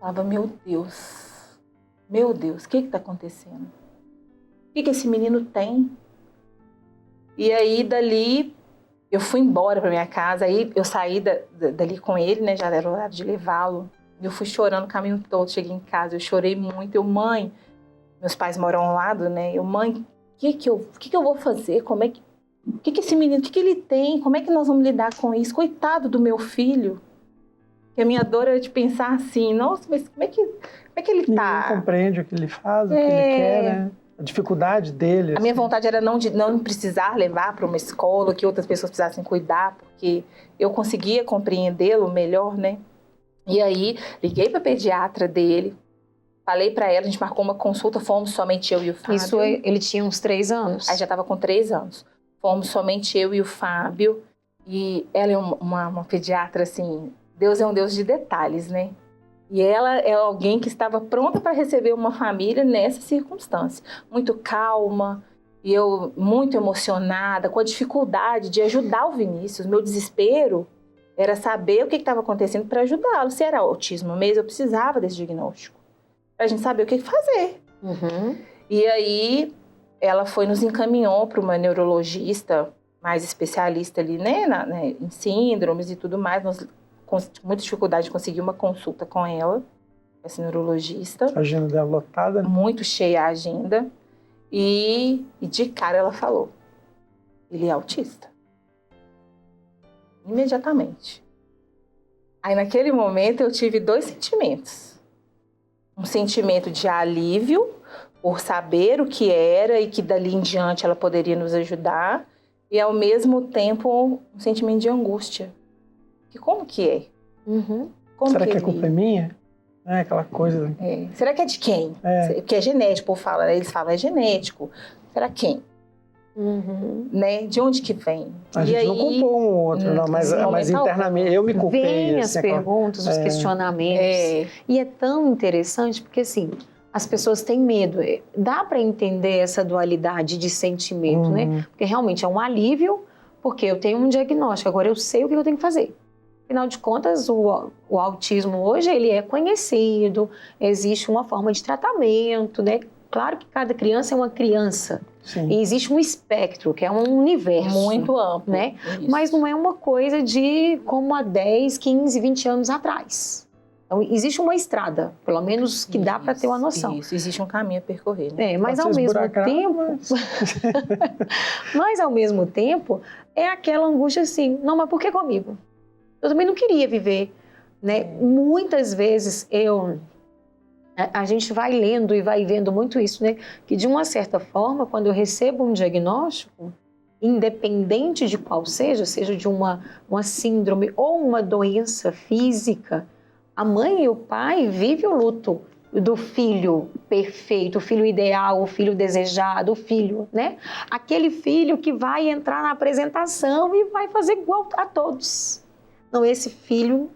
Falava, meu Deus, o que está acontecendo? O que esse menino tem? E aí, dali... Eu fui embora para minha casa, aí eu saí dali com ele, né? Já era hora de levá-lo. Eu fui chorando o caminho todo, cheguei em casa, eu chorei muito. Mãe, meus pais moram ao lado, né? Mãe, o que eu vou fazer? O que esse menino, o que ele tem? Como é que nós vamos lidar com isso? Coitado do meu filho. E a minha dor era de pensar assim, nossa, mas como é que ele tá? Ninguém compreende o que ele faz, o que ele quer, né? A dificuldade dele. A minha vontade era não precisar levar para uma escola, que outras pessoas precisassem cuidar, porque eu conseguia compreendê-lo melhor, né? E aí, liguei para a pediatra dele, falei para ela, a gente marcou uma consulta, fomos somente eu e o Fábio. Isso ele tinha uns 3 anos? Aí já estava com 3 anos. Fomos somente eu e o Fábio, e ela é uma pediatra, assim, Deus é um Deus de detalhes, né? E ela é alguém que estava pronta para receber uma família nessa circunstância. Muito calma, e eu muito emocionada, com a dificuldade de ajudar o Vinícius. Meu desespero era saber o que estava acontecendo para ajudá-lo. Se era autismo mesmo, eu precisava desse diagnóstico. Para a gente saber o que fazer. Uhum. E aí, ela nos encaminhou para uma neurologista mais especialista ali, né, em síndromes e tudo mais. Nós com muita dificuldade de conseguir uma consulta com ela, essa neurologista. A agenda dela lotada. Muito cheia a agenda. E de cara ela falou, ele é autista. Imediatamente. Aí naquele momento eu tive 2 sentimentos. Um sentimento de alívio, por saber o que era e que dali em diante ela poderia nos ajudar. E ao mesmo tempo um sentimento de angústia. Como que é? Uhum. Será que a culpa é minha? É aquela coisa... Será que é de quem? Porque é genético, o povo fala, né? Eles falam, é genético. Será quem? Uhum. Né? De onde que vem? A gente não culpou um ou outro, não, mas internamente eu me culpei. Vem as perguntas, os questionamentos. E é tão interessante porque, assim, as pessoas têm medo. Dá para entender essa dualidade de sentimento, né? Porque realmente é um alívio, porque eu tenho um diagnóstico, agora eu sei o que eu tenho que fazer. Afinal de contas, o autismo hoje ele é conhecido, existe uma forma de tratamento, né? Claro que cada criança é uma criança. Sim. E existe um espectro, que é um universo. Muito amplo. Né? Isso. Mas não é uma coisa de como há 10, 15, 20 anos atrás. Então, existe uma estrada, pelo menos que dá para ter uma noção. Isso, existe um caminho a percorrer. Né? Mas ao mesmo tempo... Mas ao mesmo tempo, é aquela angústia assim, não, mas por que comigo? Eu também não queria viver, né? Muitas vezes a gente vai lendo e vai vendo muito isso, né? Que de uma certa forma, quando eu recebo um diagnóstico, independente de qual seja de uma síndrome ou uma doença física, a mãe e o pai vivem o luto do filho perfeito, o filho ideal, o filho desejado, o filho, né? Aquele filho que vai entrar na apresentação e vai fazer igual a todos. Não, este filho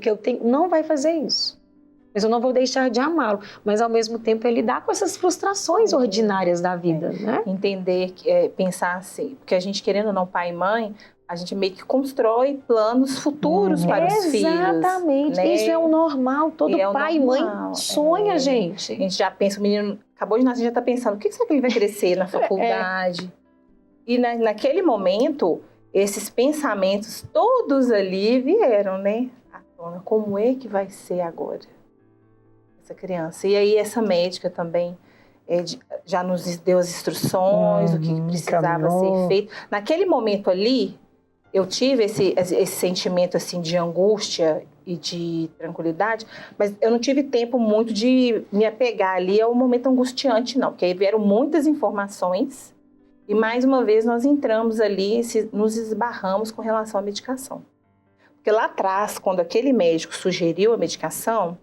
que eu tenho não vai fazer isso. Mas eu não vou deixar de amá-lo. Mas, ao mesmo tempo, ele lidar com essas frustrações ordinárias da vida, né? Entender, pensar assim, porque a gente, querendo ou não, pai e mãe, a gente meio que constrói planos futuros para os filhos. Exatamente. Né? Isso é o normal. Todo pai e mãe sonha, gente. A gente já pensa, o menino acabou de nascer, já está pensando, o que será que ele vai crescer na faculdade? E naquele momento... Esses pensamentos todos ali vieram, né? À tona. Como é que vai ser agora essa criança? E aí essa médica também já nos deu as instruções, o que precisava ser feito. Naquele momento ali, eu tive esse sentimento assim, de angústia e de tranquilidade, mas eu não tive tempo muito de me apegar ali ao momento angustiante, não. Porque aí vieram muitas informações. E mais uma vez nós entramos ali, nos esbarramos com relação à medicação. Porque lá atrás, quando aquele médico sugeriu a medicação,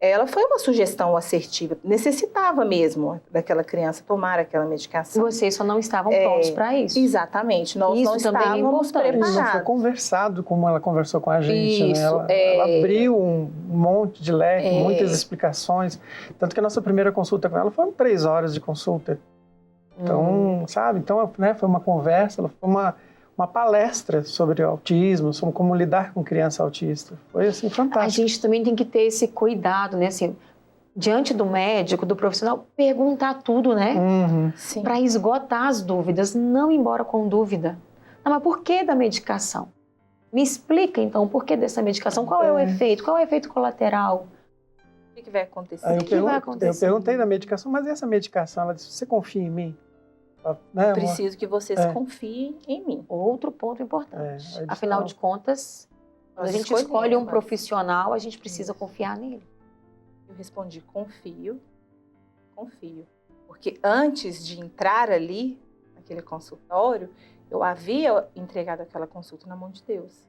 ela foi uma sugestão assertiva, necessitava mesmo daquela criança tomar aquela medicação. Vocês só não estavam prontos para isso. Exatamente, nós Isso não também é estávamos importante. preparados. Não foi conversado como ela conversou com a gente, Isso, né? Ela abriu um monte de leque, muitas explicações. Tanto que a nossa primeira consulta com ela foram 3 horas de consulta. Então, sabe? Então, né, foi uma conversa, foi uma palestra sobre autismo, sobre como lidar com criança autista. Foi, assim, fantástico. A gente também tem que ter esse cuidado, né? Assim, diante do médico, do profissional, perguntar tudo, né? Para esgotar as dúvidas, não ir embora com dúvida. Não, mas por que da medicação? Me explica, então, o porquê dessa medicação? Qual é o efeito? Qual é o efeito colateral? O que vai acontecer? Eu perguntei da medicação, mas e essa medicação? Ela disse, você confia em mim? Né? Preciso que vocês confiem em mim. Outro ponto importante. Afinal de contas, quando a gente escolhe um profissional, a gente precisa confiar nele. Eu respondi, confio. Porque antes de entrar ali, naquele consultório, eu havia entregado aquela consulta na mão de Deus.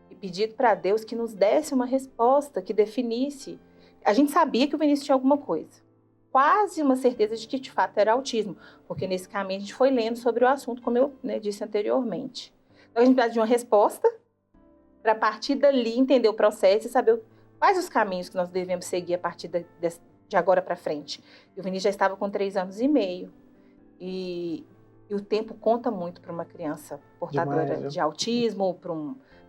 E pedido para Deus que nos desse uma resposta, que definisse. A gente sabia que o Vinícius tinha alguma coisa. Quase uma certeza de que, de fato, era autismo. Porque nesse caminho a gente foi lendo sobre o assunto, como eu disse anteriormente. Então, a gente precisa de uma resposta para, a partir dali, entender o processo e saber quais os caminhos que nós devemos seguir a partir de agora para frente. E o Vinícius já estava com 3 anos e meio. E o tempo conta muito para uma criança portadora de autismo,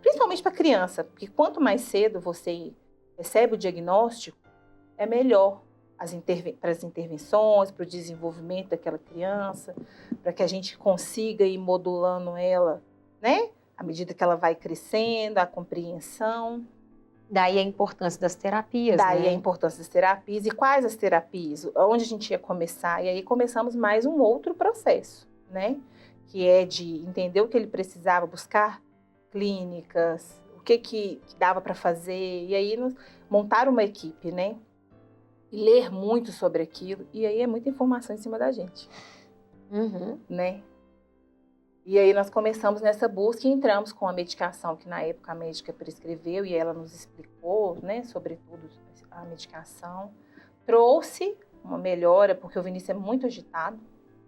principalmente para criança. Porque quanto mais cedo você recebe o diagnóstico, é melhor para as intervenções, para o desenvolvimento daquela criança, para que a gente consiga ir modulando ela, né? À medida que ela vai crescendo, a compreensão. Daí a importância das terapias, Daí a importância das terapias. E quais as terapias? Onde a gente ia começar? E aí começamos mais um outro processo, né? Que é de entender o que ele precisava, buscar clínicas, o que dava para fazer. E aí montar uma equipe, né? E ler muito sobre aquilo. E aí é muita informação em cima da gente, né? E aí nós começamos nessa busca e entramos com a medicação que na época a médica prescreveu e ela nos explicou, né, sobretudo a medicação. Trouxe uma melhora, porque o Vinícius é muito agitado,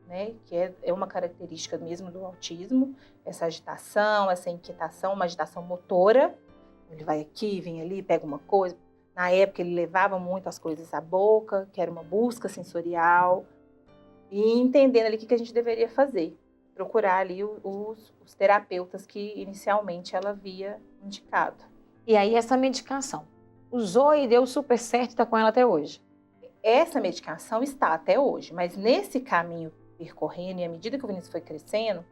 né, que é uma característica mesmo do autismo, essa agitação, essa inquietação, uma agitação motora. Ele vai aqui, vem ali, pega uma coisa. Na época ele levava muito as coisas à boca, que era uma busca sensorial, e entendendo ali o que a gente deveria fazer. Procurar ali os terapeutas que inicialmente ela havia indicado. E aí essa medicação usou e deu super certo e está com ela até hoje? Essa medicação está até hoje, mas nesse caminho percorrendo e à medida que o Vinícius foi crescendo,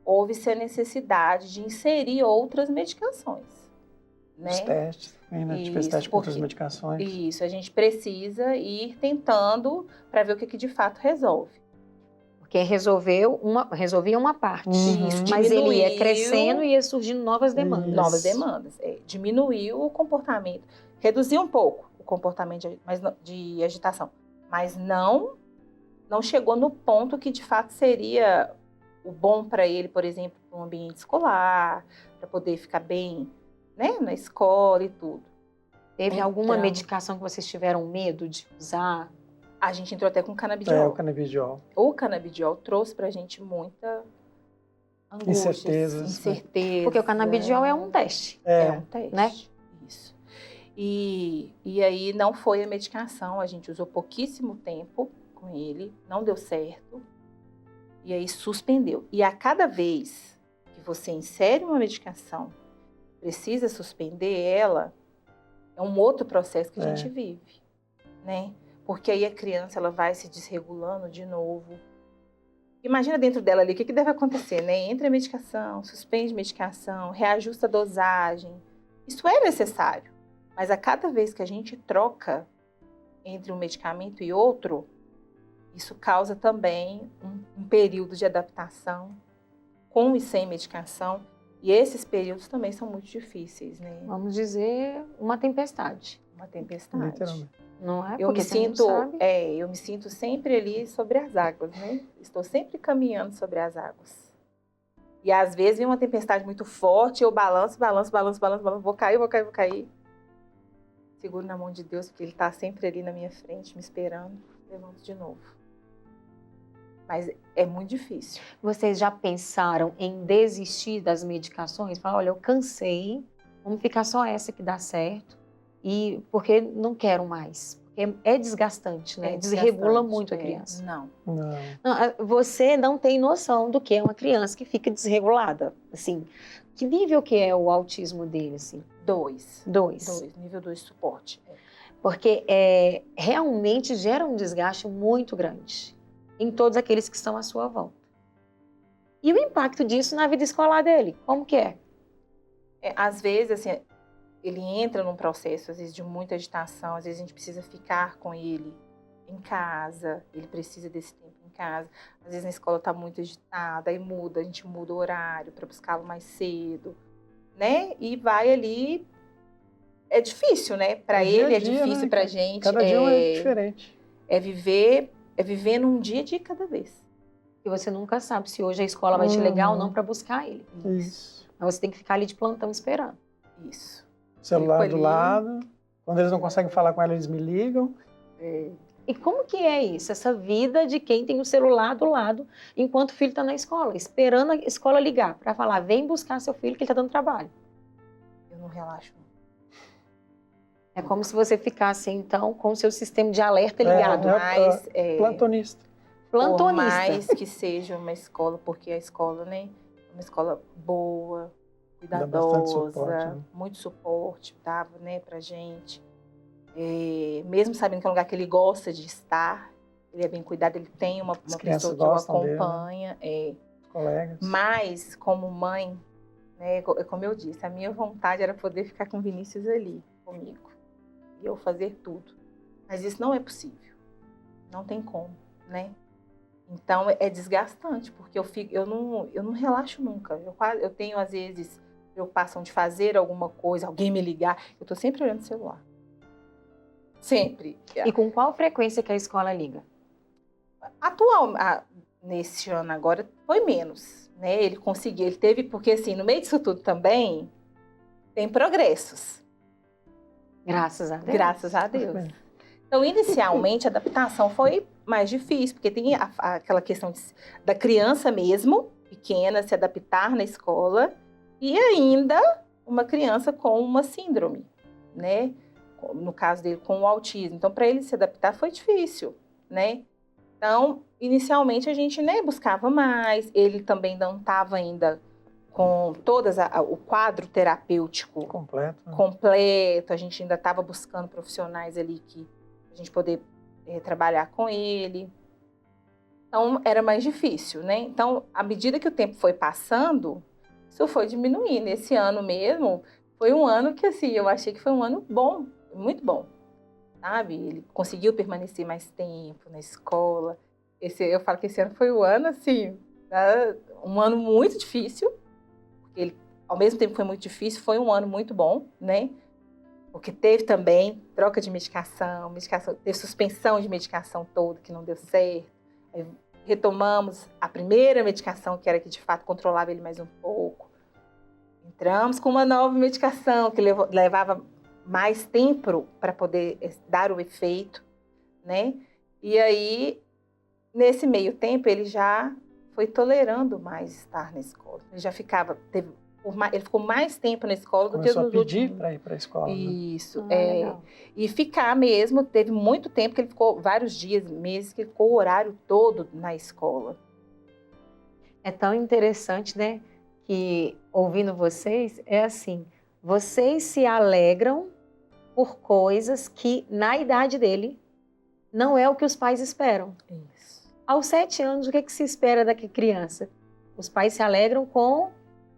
houve-se a necessidade de inserir outras medicações. Né? Os testes, né? Tipo, esse teste com outras medicações. Isso, a gente precisa ir tentando para ver o que de fato resolve. Porque resolvia uma parte, mas ele ia crescendo e ia surgindo novas demandas. Novas demandas. Diminuiu o comportamento, reduziu um pouco o comportamento de agitação, mas não chegou no ponto que de fato seria o bom para ele, por exemplo, no ambiente escolar, para poder ficar bem, né, na escola e tudo. Teve alguma medicação que vocês tiveram medo de usar? A gente entrou até com canabidiol. O canabidiol. O canabidiol trouxe pra gente muita angústia, incertezas. Porque o canabidiol é um teste. É um teste, né? Isso. E aí não foi a medicação, a gente usou pouquíssimo tempo com ele, não deu certo. E aí suspendeu. E a cada vez que você insere uma medicação, precisa suspender ela, é um outro processo que a gente vive, né? Porque aí a criança ela vai se desregulando de novo. Imagina dentro dela ali o que deve acontecer, né? Entra a medicação, suspende a medicação, reajusta a dosagem. Isso é necessário. Mas a cada vez que a gente troca entre um medicamento e outro, isso causa também um período de adaptação com e sem medicação. E esses períodos também são muito difíceis, né? Vamos dizer, uma tempestade. Uma tempestade. Literalmente. Não é? Eu me sinto sempre ali sobre as águas, né? Estou sempre caminhando sobre as águas. E às vezes vem uma tempestade muito forte, eu balanço, vou cair. seguro na mão de Deus, porque Ele está sempre ali na minha frente, me esperando. Levanto de novo. Mas é muito difícil. Vocês já pensaram em desistir das medicações? Falar, olha, eu cansei, vamos ficar só essa que dá certo, e porque não quero mais. Porque é desgastante, né? Desregula muito a criança. Não. Você não tem noção do que é uma criança que fica desregulada. Assim, que nível que é o autismo dele? Assim? 2. Nível 2 de suporte. Porque realmente gera um desgaste muito grande em todos aqueles que estão à sua volta. E o impacto disso na vida escolar dele, como que é? Às vezes, assim, ele entra num processo, às vezes, de muita agitação, às vezes a gente precisa ficar com ele em casa, ele precisa desse tempo em casa. Às vezes na escola está muito agitada, aí a gente muda o horário para buscá-lo mais cedo, né? E vai ali... É difícil, né? Para ele é difícil, né? Para a gente. Cada dia é diferente. É viver num dia de cada vez. E você nunca sabe se hoje a escola vai te ligar ou não para buscar ele. Isso. Mas você tem que ficar ali de plantão esperando. Isso. Celular do lado. Quando eles não conseguem falar com ela, eles me ligam. E como que é isso? Essa vida de quem tem o celular do lado enquanto o filho está na escola, esperando a escola ligar para falar, vem buscar seu filho que ele está dando trabalho. Eu não relaxo. É como se você ficasse, então, com o seu sistema de alerta ligado. Plantonista. Por mais que seja uma escola, porque a escola, né, é uma escola boa, cuidadosa, suporte, né? Muito suporte, dava, né, pra gente. Mesmo sabendo que é um lugar que ele gosta de estar, ele é bem cuidado, ele tem uma pessoa que o acompanha. Dele, né? Colegas. Mas, como mãe, né, como eu disse, a minha vontade era poder ficar com o Vinícius ali, comigo. E eu fazer tudo. Mas isso não é possível. Não tem como, né? Então, é desgastante, porque eu não relaxo nunca. Eu tenho, às vezes, preocupação de fazer alguma coisa, alguém me ligar. Eu estou sempre olhando o celular. Sempre. E com qual frequência que a escola liga? Nesse ano agora, foi menos, né? Ele conseguiu, ele teve, porque assim, no meio disso tudo também, tem progressos. Graças a Deus. Graças a Deus. Então, inicialmente, a adaptação foi mais difícil, porque tem aquela questão da criança mesmo, pequena, se adaptar na escola, e ainda uma criança com uma síndrome, né? No caso dele, com o autismo. Então, para ele se adaptar foi difícil, né? Então, inicialmente, a gente, né, buscava mais, ele também não estava ainda com o quadro terapêutico completo. A gente ainda estava buscando profissionais ali que a gente poder trabalhar com ele. Então, era mais difícil, né? Então, à medida que o tempo foi passando, isso foi diminuindo. Esse ano mesmo, foi um ano que, assim, eu achei que foi um ano bom, muito bom, sabe? Ele conseguiu permanecer mais tempo na escola. Eu falo que esse ano foi um ano, assim, um ano muito difícil. Ele, ao mesmo tempo que foi muito difícil, foi um ano muito bom, né? Porque teve também troca de medicação, teve suspensão de medicação toda, que não deu certo. Aí retomamos a primeira medicação, que era que de fato controlava ele mais um pouco. Entramos com uma nova medicação, que levava mais tempo para poder dar o efeito, né? E aí, nesse meio tempo, ele já foi tolerando mais estar na escola. Ele já ficava, ele ficou mais tempo na escola do que nos outros. Começou a pedir para ir para a escola. Isso, e ficar mesmo, teve muito tempo que ele ficou, vários dias, meses, que ele ficou o horário todo na escola. É tão interessante, né, que ouvindo vocês, é assim, vocês se alegram por coisas que, na idade dele, não é o que os pais esperam. Isso. Aos 7 anos, o que se espera da criança? Os pais se alegram com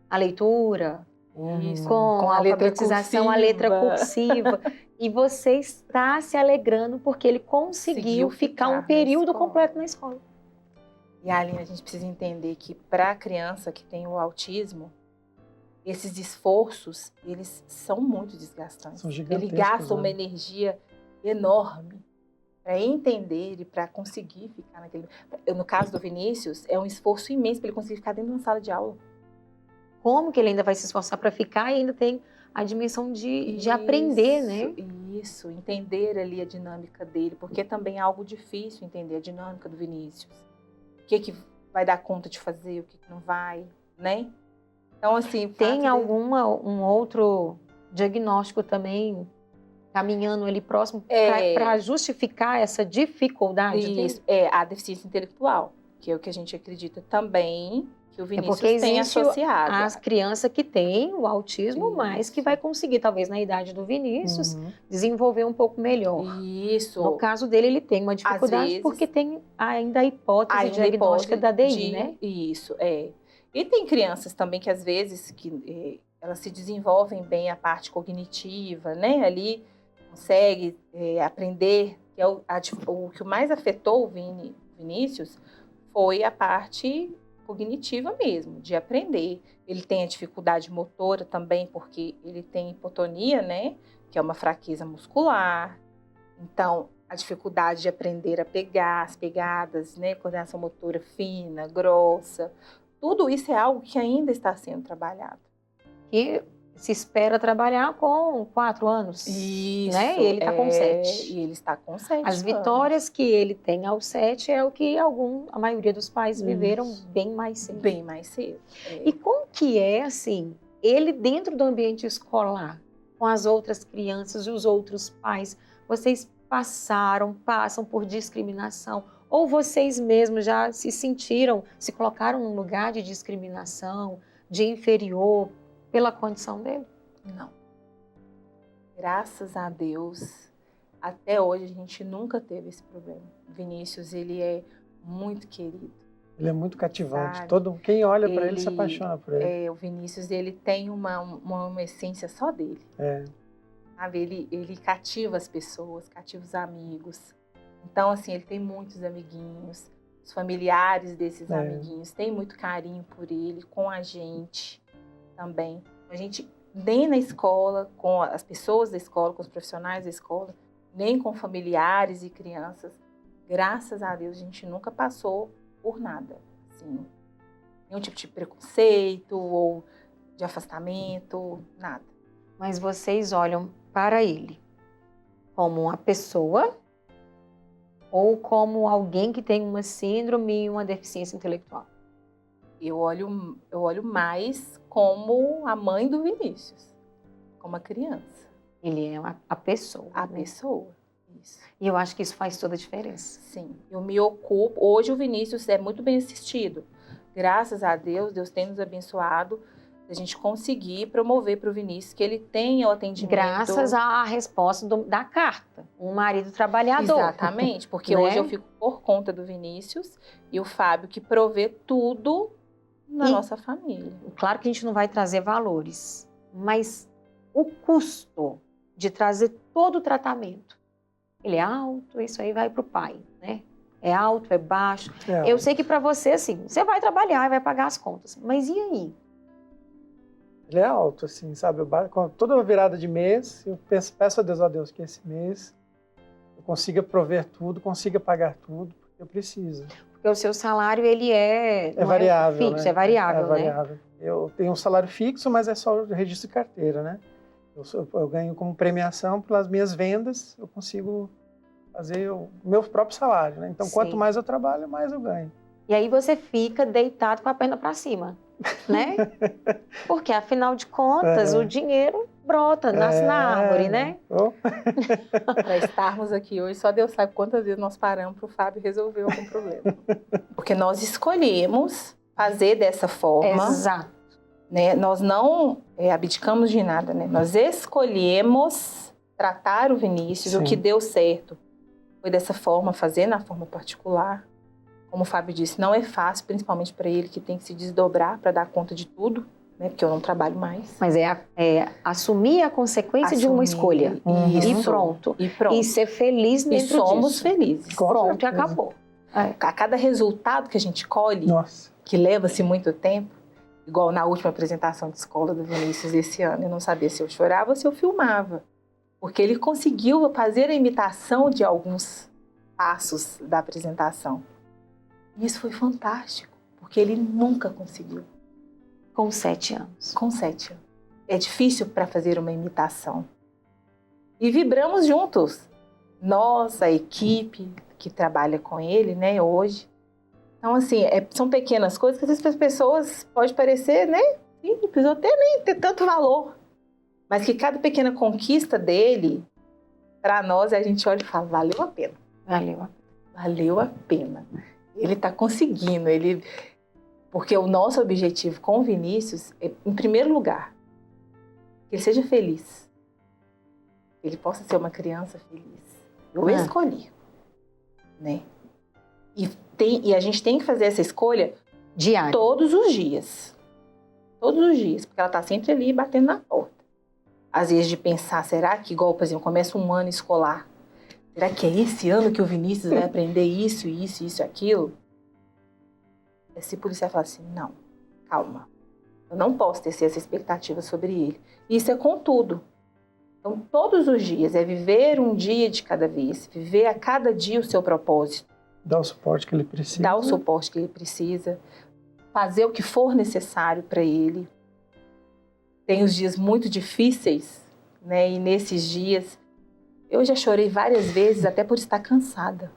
a leitura, com a alfabetização, a letra cursiva. E você está se alegrando porque ele conseguiu ficar um período completo na escola. E, Aline, a gente precisa entender que para a criança que tem o autismo, esses esforços, eles são muito desgastantes. São gigantescos. Ele gasta uma energia enorme para entender e para conseguir ficar naquele... No caso do Vinícius, é um esforço imenso para ele conseguir ficar dentro de uma sala de aula. Como que ele ainda vai se esforçar para ficar e ainda tem a dimensão de aprender, né? Isso, entender ali a dinâmica dele, porque também é algo difícil entender a dinâmica do Vinícius. O que vai dar conta de fazer, o que não vai, né? Então, assim... Tem um outro diagnóstico também caminhando ali próximo para justificar essa dificuldade Isso, dele? a deficiência intelectual, que é o que a gente acredita também que o Vinícius porque tem existe associado. as crianças que têm o autismo, mas que vai conseguir, talvez na idade do Vinícius, desenvolver um pouco melhor. Isso. No caso dele, ele tem uma dificuldade vezes, porque tem ainda a hipótese diagnóstica da DI, né? Isso, E tem crianças também que às vezes elas se desenvolvem bem a parte cognitiva, né? Ali consegue aprender, que é o que mais afetou o Vinícius foi a parte cognitiva mesmo, de aprender. Ele tem a dificuldade motora também, porque ele tem hipotonia, né? Que é uma fraqueza muscular. Então, a dificuldade de aprender a pegar as pegadas, né? Coordenação motora fina, grossa. Tudo isso é algo que ainda está sendo trabalhado. E se espera trabalhar com 4 anos. Isso. Né? E ele está com 7. E ele está com 7 As vitórias que ele tem aos 7 é o que a maioria dos pais viveram bem mais cedo. Bem mais cedo. E como que é, assim, ele dentro do ambiente escolar, com as outras crianças e os outros pais, vocês passam por discriminação? Ou vocês mesmos já se colocaram num lugar de discriminação, de inferior, pela condição dele? Não. Graças a Deus, até hoje a gente nunca teve esse problema. O Vinícius, ele é muito querido. Ele é muito cativante. Quem olha para ele se apaixona por ele. O Vinícius, ele tem uma essência só dele. Sabe? Ele cativa as pessoas, cativa os amigos. Então, assim, ele tem muitos amiguinhos. Os familiares desses amiguinhos têm muito carinho por ele, com a gente também. A gente, nem na escola, com as pessoas da escola, com os profissionais da escola, nem com familiares e crianças, graças a Deus, a gente nunca passou por nada. Assim, nenhum tipo de preconceito ou de afastamento, nada. Mas vocês olham para ele como uma pessoa ou como alguém que tem uma síndrome e uma deficiência intelectual? Eu olho mais como a mãe do Vinícius, como a criança. Ele é a pessoa. A pessoa, isso. E eu acho que isso faz toda a diferença. Sim, eu me ocupo. Hoje o Vinícius é muito bem assistido. Graças a Deus, Deus tem nos abençoado a gente conseguir promover para o Vinícius que ele tenha o atendimento. Graças à resposta da carta, um marido trabalhador. Exatamente, porque hoje eu fico por conta do Vinícius e o Fábio que provê tudo na nossa família. Claro que a gente não vai trazer valores, mas o custo de trazer todo o tratamento, ele é alto, isso aí vai para o pai, né? É alto, é baixo. Eu sei que para você, assim, você vai trabalhar e vai pagar as contas, mas e aí? Ele é alto, assim, sabe? Com toda virada de mês, eu peço a Deus, que esse mês eu consiga prover tudo, consiga pagar tudo, porque eu preciso. Porque o seu salário, ele é variável, fixo, né? é variável, né? Variável. Eu tenho um salário fixo, mas é só o registro de carteira, né? Eu ganho como premiação pelas minhas vendas, eu consigo fazer o meu próprio salário, né? Então, quanto mais eu trabalho, mais eu ganho. E aí você fica deitado com a perna para cima, né? Porque, afinal de contas, o dinheiro brota, nasce na árvore, né? Para estarmos aqui hoje, só Deus sabe quantas vezes nós paramos para o Fábio resolver algum problema. Porque nós escolhemos fazer dessa forma. Exato. Né? Nós não abdicamos de nada, né? Nós escolhemos tratar o Vinícius, o que deu certo foi dessa forma, fazer na forma particular. Como o Fábio disse, não é fácil, principalmente para ele que tem que se desdobrar para dar conta de tudo, né? Porque eu não trabalho mais. Mas assumir a consequência de uma escolha. Isso. E pronto. E ser feliz dentro disso. E somos felizes. Pronto, e acabou. A cada resultado que a gente colhe, que leva-se muito tempo, igual na última apresentação de escola do Vinícius esse ano, eu não sabia se eu chorava ou se eu filmava. Porque ele conseguiu fazer a imitação de alguns passos da apresentação. E isso foi fantástico, porque ele nunca conseguiu. Com 7 anos. Com 7 anos. É difícil para fazer uma imitação. e vibramos juntos. Nós, a equipe que trabalha com ele, né, hoje. Então, assim, são pequenas coisas que às vezes para as pessoas pode parecer, né, simples, ou até nem ter tanto valor. Mas que cada pequena conquista dele, para nós, a gente olha e fala, valeu a pena. Valeu a pena. Ele está conseguindo, porque o nosso objetivo com o Vinícius é, em primeiro lugar, que ele seja feliz. Que ele possa ser uma criança feliz. Eu escolhi, né? E a gente tem que fazer essa escolha diária. Todos os dias. Todos os dias, porque ela está sempre ali batendo na porta. Às vezes de pensar, será que, igual, por exemplo, começa um ano escolar, será que é esse ano que o Vinícius vai aprender isso, aquilo? Esse policial fala assim, não, calma. Eu não posso ter essa expectativa sobre ele. Isso é com tudo. Então, todos os dias, é viver um dia de cada vez, viver a cada dia o seu propósito. Dar o suporte que ele precisa. Dar o suporte que ele precisa, fazer o que for necessário para ele. Tem os dias muito difíceis, né? E nesses dias, eu já chorei várias vezes, até por estar cansada.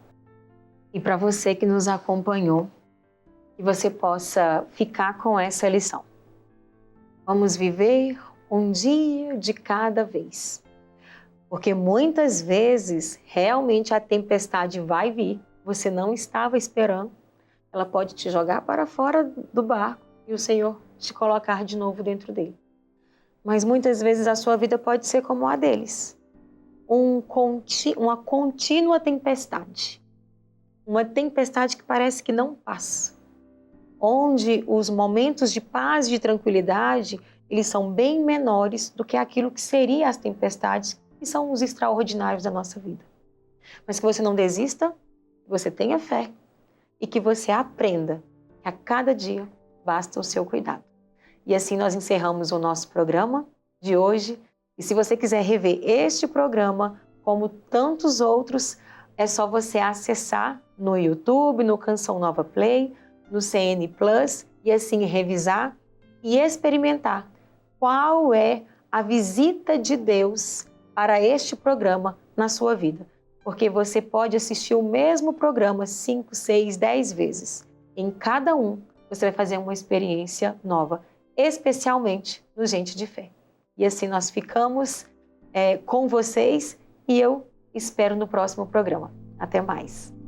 E para você que nos acompanhou, que você possa ficar com essa lição. Vamos viver um dia de cada vez. Porque muitas vezes, realmente a tempestade vai vir, você não estava esperando, ela pode te jogar para fora do barco e o Senhor te colocar de novo dentro dele. Mas muitas vezes a sua vida pode ser como a deles. Uma contínua tempestade. Uma tempestade que parece que não passa. Onde os momentos de paz e de tranquilidade, eles são bem menores do que aquilo que seriam as tempestades, que são os extraordinários da nossa vida. Mas que você não desista, que você tenha fé e que você aprenda que a cada dia basta o seu cuidado. E assim nós encerramos o nosso programa de hoje. E se você quiser rever este programa, como tantos outros, é só você acessar no YouTube, no Canção Nova Play, no CN Plus, e assim revisar e experimentar qual é a visita de Deus para este programa na sua vida. Porque você pode assistir o mesmo programa 5, 6, 10 vezes. Em cada um, você vai fazer uma experiência nova, especialmente no Gente de Fé. E assim nós ficamos com vocês e eu espero no próximo programa. Até mais!